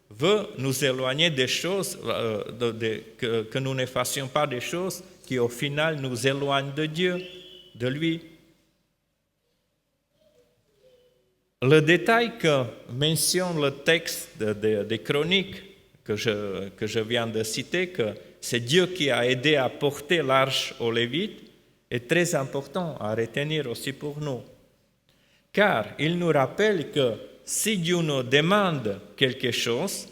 veut nous éloigner des choses, que nous ne fassions pas des choses qui au final nous éloignent de Dieu, de lui. Le détail que mentionne le texte des Chroniques que je viens de citer, que c'est Dieu qui a aidé à porter l'arche aux Lévites, est très important à retenir aussi pour nous. Car il nous rappelle que si Dieu nous demande quelque chose,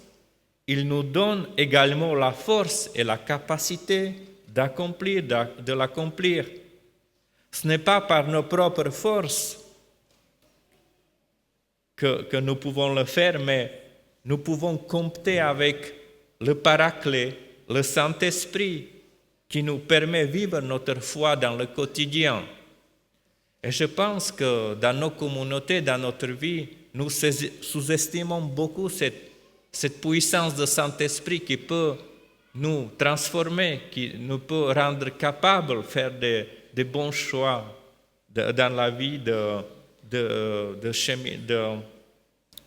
il nous donne également la force et la capacité de l'accomplir. Ce n'est pas par nos propres forces que nous pouvons le faire, mais nous pouvons compter avec le Paraclet, le Saint-Esprit, qui nous permet de vivre notre foi dans le quotidien. Et je pense que dans nos communautés, dans notre vie, nous sous-estimons beaucoup cette puissance de Saint-Esprit qui peut nous transformer, qui nous peut rendre capables de faire des bons choix dans la vie,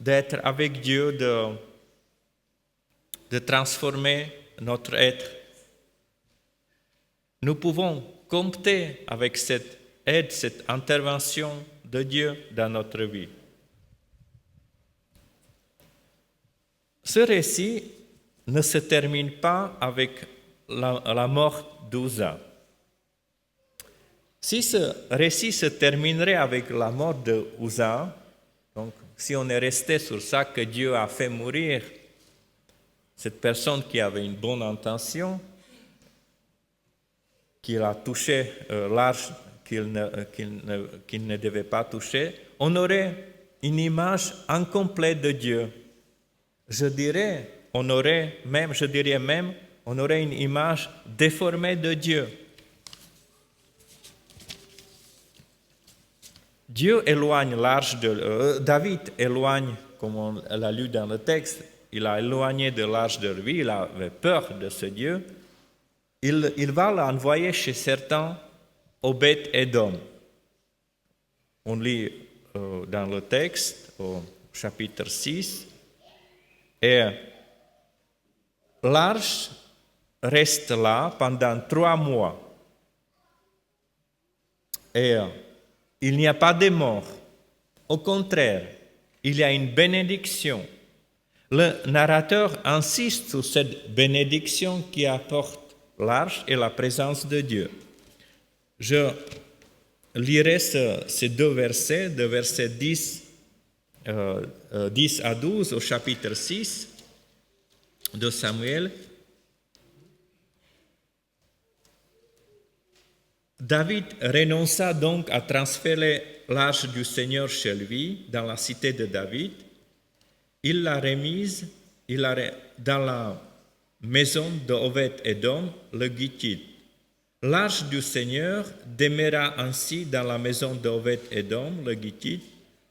d'être avec Dieu, de transformer notre être. Nous pouvons compter avec cette aide, cette intervention de Dieu dans notre vie. Ce récit ne se termine pas avec la mort d'Uza. Si ce récit se terminerait avec la mort de Uza, Donc, si on est resté sur ça que Dieu a fait mourir, cette personne qui avait une bonne intention, qu'il a touché l'arche qu'il ne devait pas toucher, on aurait une image incomplète de Dieu. Je dirais même, on aurait une image déformée de Dieu. David éloigne, comme on l'a lu dans le texte, il a éloigné de l'arche de lui, il avait peur de ce Dieu. Il va l'envoyer chez certains Obed-Édom. On lit dans le texte, au chapitre 6, et l'arche reste là pendant 3 mois. Et il n'y a pas de mort. Au contraire, il y a une bénédiction. Le narrateur insiste sur cette bénédiction qui apporte l'arche et la présence de Dieu. Je lirai ces 2 versets, de versets 10 à 12 au chapitre 6 de Samuel. David renonça donc à transférer l'arche du Seigneur chez lui, dans la cité de David. Il l'a remise dans la maison d'Obed-Édom, le Gittite. L'arche du Seigneur demeura ainsi dans la maison d'Obed-Édom, le Gittite,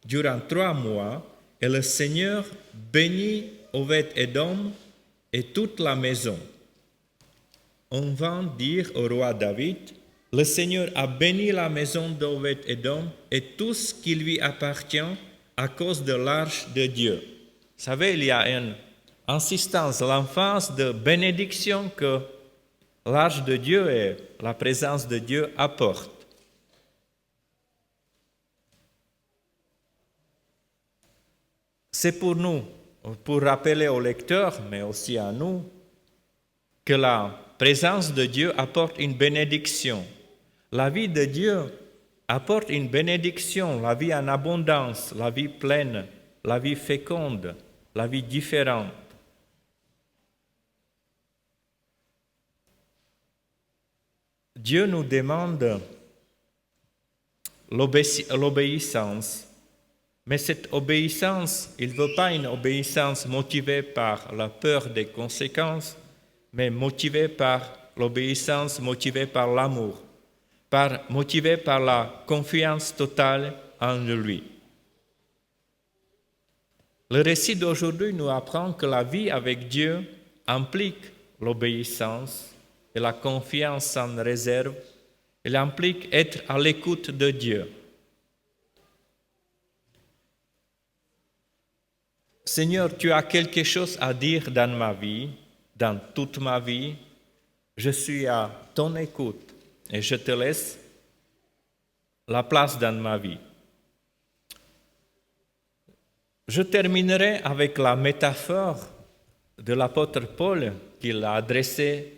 durant 3 mois, et le Seigneur bénit Obed-Édom et toute la maison. On vint dire au roi David, le Seigneur a béni la maison d'Obed-Édom et tout ce qui lui appartient à cause de l'arche de Dieu. Vous savez, il y a une insistance, l'emphase de bénédiction que l'arche de Dieu et la présence de Dieu apportent. C'est pour nous, pour rappeler aux lecteurs, mais aussi à nous, que la présence de Dieu apporte une bénédiction. La vie de Dieu apporte une bénédiction, la vie en abondance, la vie pleine, la vie féconde, la vie différente. Dieu nous demande l'obéissance, mais cette obéissance, il ne veut pas une obéissance motivée par la peur des conséquences, mais motivée par l'obéissance, motivée par l'amour, motivée par la confiance totale en lui. Le récit d'aujourd'hui nous apprend que la vie avec Dieu implique l'obéissance et la confiance sans réserve. Elle implique être à l'écoute de Dieu. Seigneur, tu as quelque chose à dire dans ma vie, dans toute ma vie. Je suis à ton écoute et je te laisse la place dans ma vie. Je terminerai avec la métaphore de l'apôtre Paul qu'il a adressée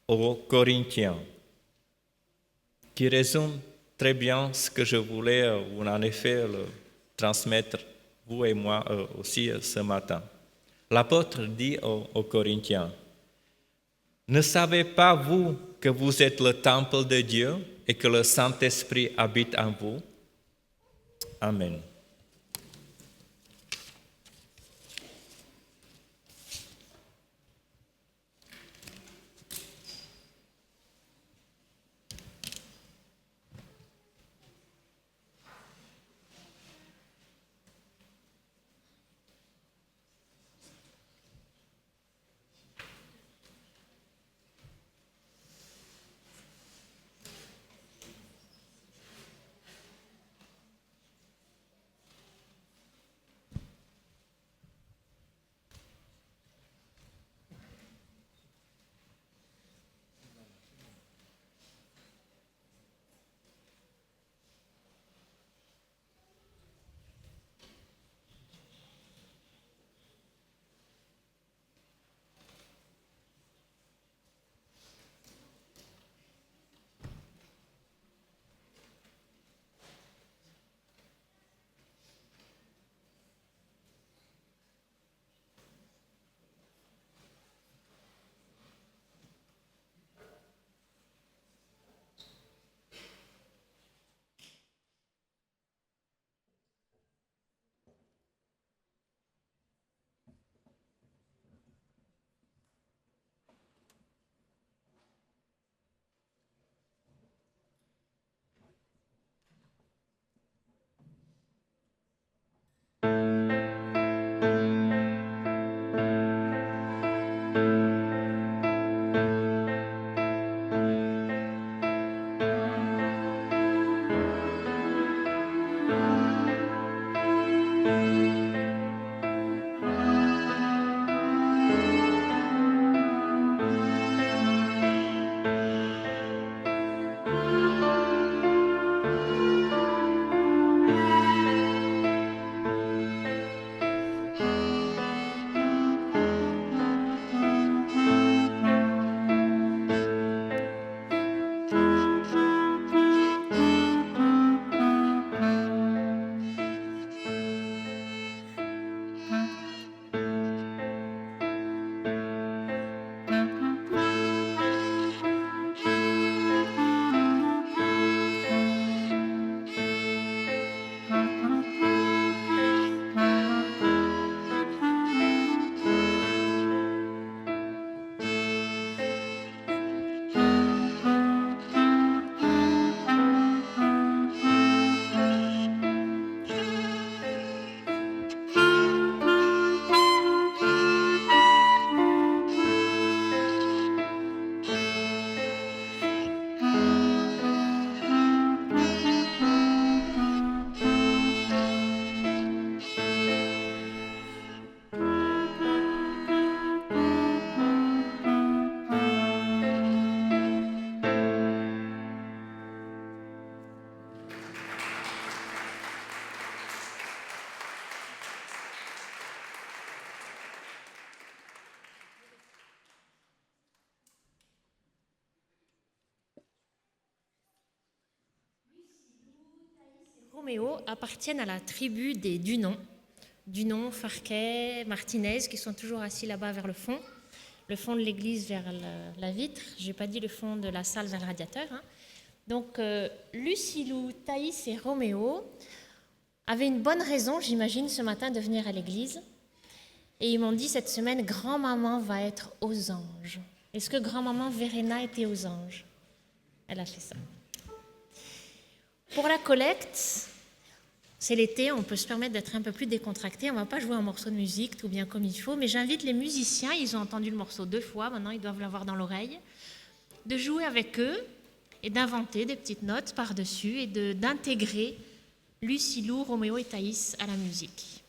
aux Corinthiens, qui résume très bien ce que je voulais, en effet, le transmettre, vous et moi aussi, ce matin. L'apôtre dit aux Corinthiens, « Ne savez pas, vous, que vous êtes le temple de Dieu et que le Saint-Esprit habite en vous? » Amen. Roméo appartiennent à la tribu des Dunon, Farquet, Martinez, qui sont toujours assis là-bas vers le fond de l'église vers la vitre. Je n'ai pas dit le fond de la salle vers le radiateur. Donc, Lucilou, Thaïs et Roméo avaient une bonne raison, j'imagine, ce matin de venir à l'église. Et ils m'ont dit cette semaine, grand-maman va être aux anges. Est-ce que grand-maman Verena était aux anges? Elle a fait ça. Pour la collecte, c'est l'été, on peut se permettre d'être un peu plus décontracté. On ne va pas jouer un morceau de musique tout bien comme il faut, mais j'invite les musiciens, ils ont entendu le morceau 2 fois, maintenant ils doivent l'avoir dans l'oreille, de jouer avec eux et d'inventer des petites notes par-dessus et d'intégrer Lucilou, Roméo et Thaïs à la musique.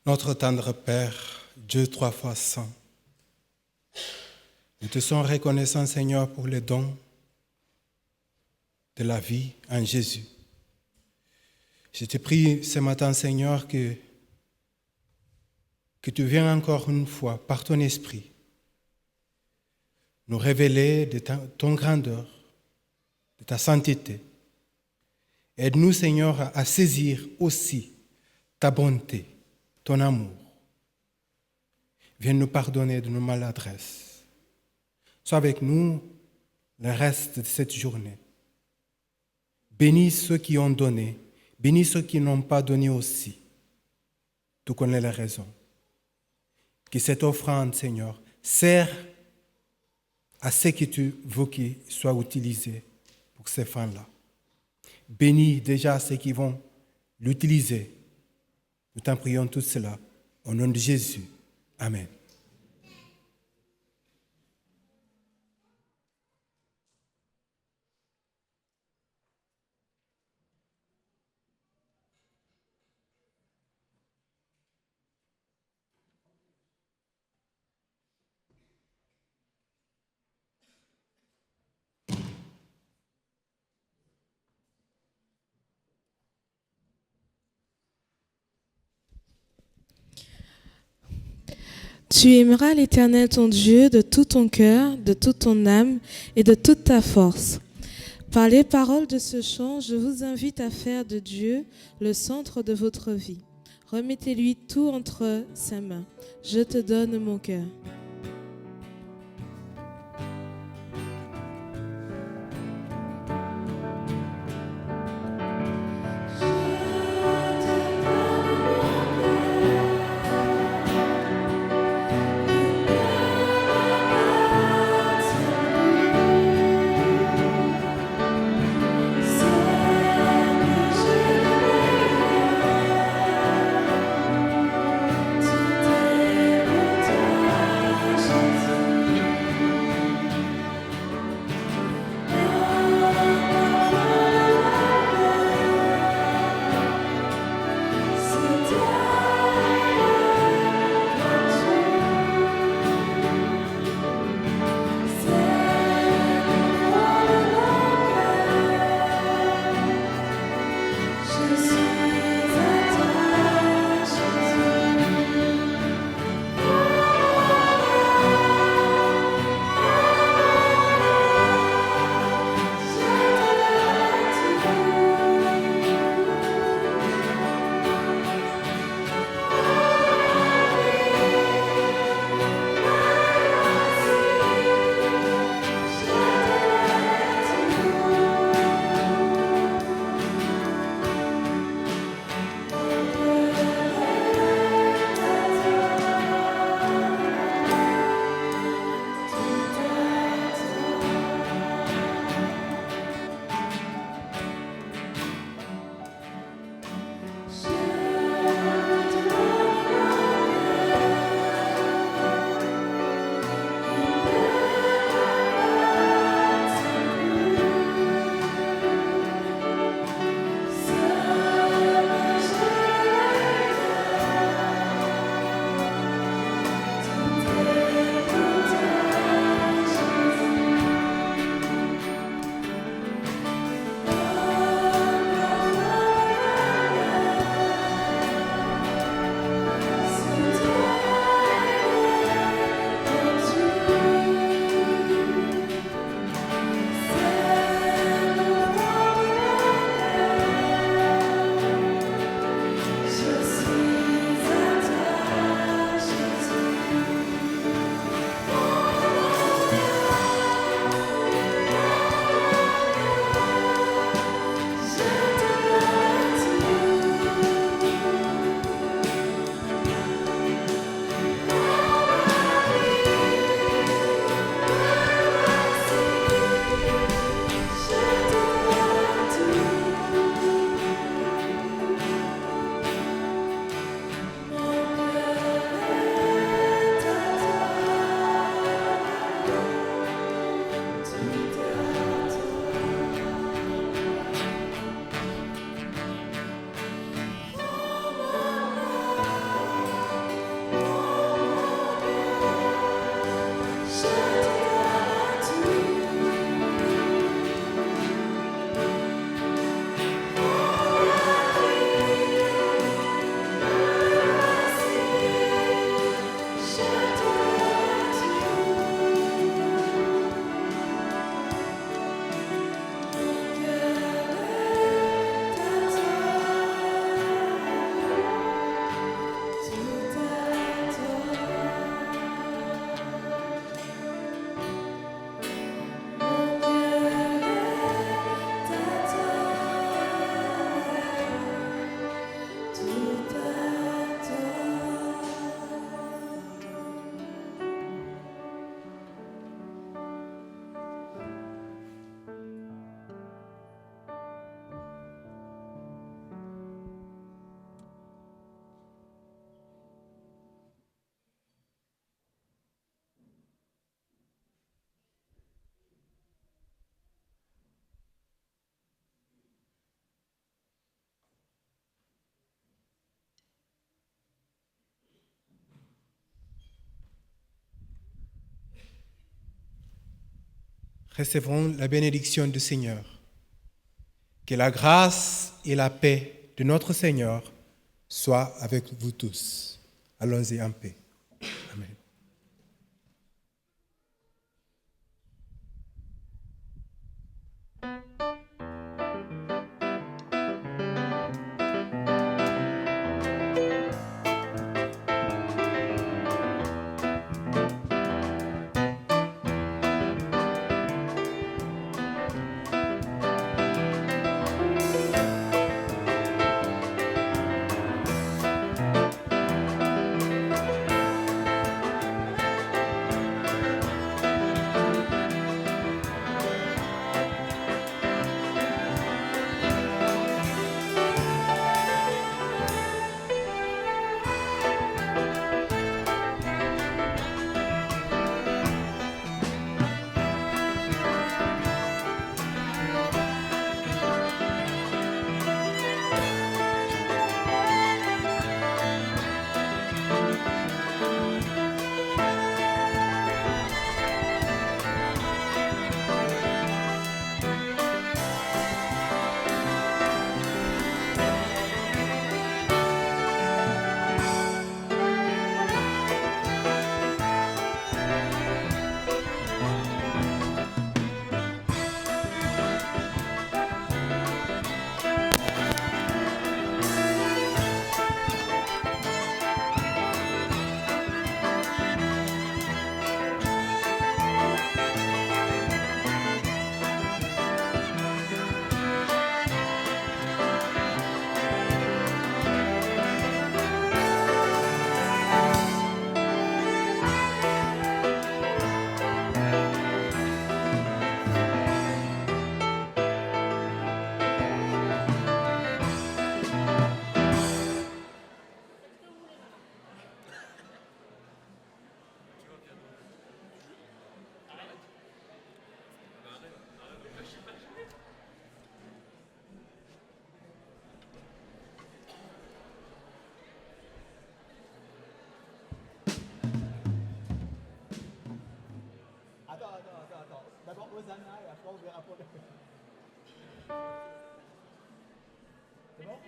Notre tendre Père, Dieu 3 fois saint, nous te sommes reconnaissants, Seigneur, pour les dons de la vie en Jésus. Je te prie ce matin, Seigneur, que tu viennes encore une fois, par ton esprit, nous révéler de ton grandeur, de ta sainteté. Aide-nous, Seigneur, à saisir aussi ta bonté, ton amour. Viens nous pardonner de nos maladresses. Sois avec nous le reste de cette journée. Bénis ceux qui ont donné, bénis ceux qui n'ont pas donné aussi. Tu connais les raisons. Que cette offrande, Seigneur, sert à ce que tu veux qu'il soit utilisé pour ces fins-là. Bénis déjà ceux qui vont l'utiliser. Nous t'en prions tout cela au nom de Jésus. Amen. Tu aimeras l'Éternel ton Dieu de tout ton cœur, de toute ton âme et de toute ta force. Par les paroles de ce chant, je vous invite à faire de Dieu le centre de votre vie. Remettez-lui tout entre ses mains. Je te donne mon cœur. Recevons la bénédiction du Seigneur. Que la grâce et la paix de notre Seigneur soient avec vous tous. Allons-y en paix. Amen. Hosanna et après on verra pour le... C'est bon?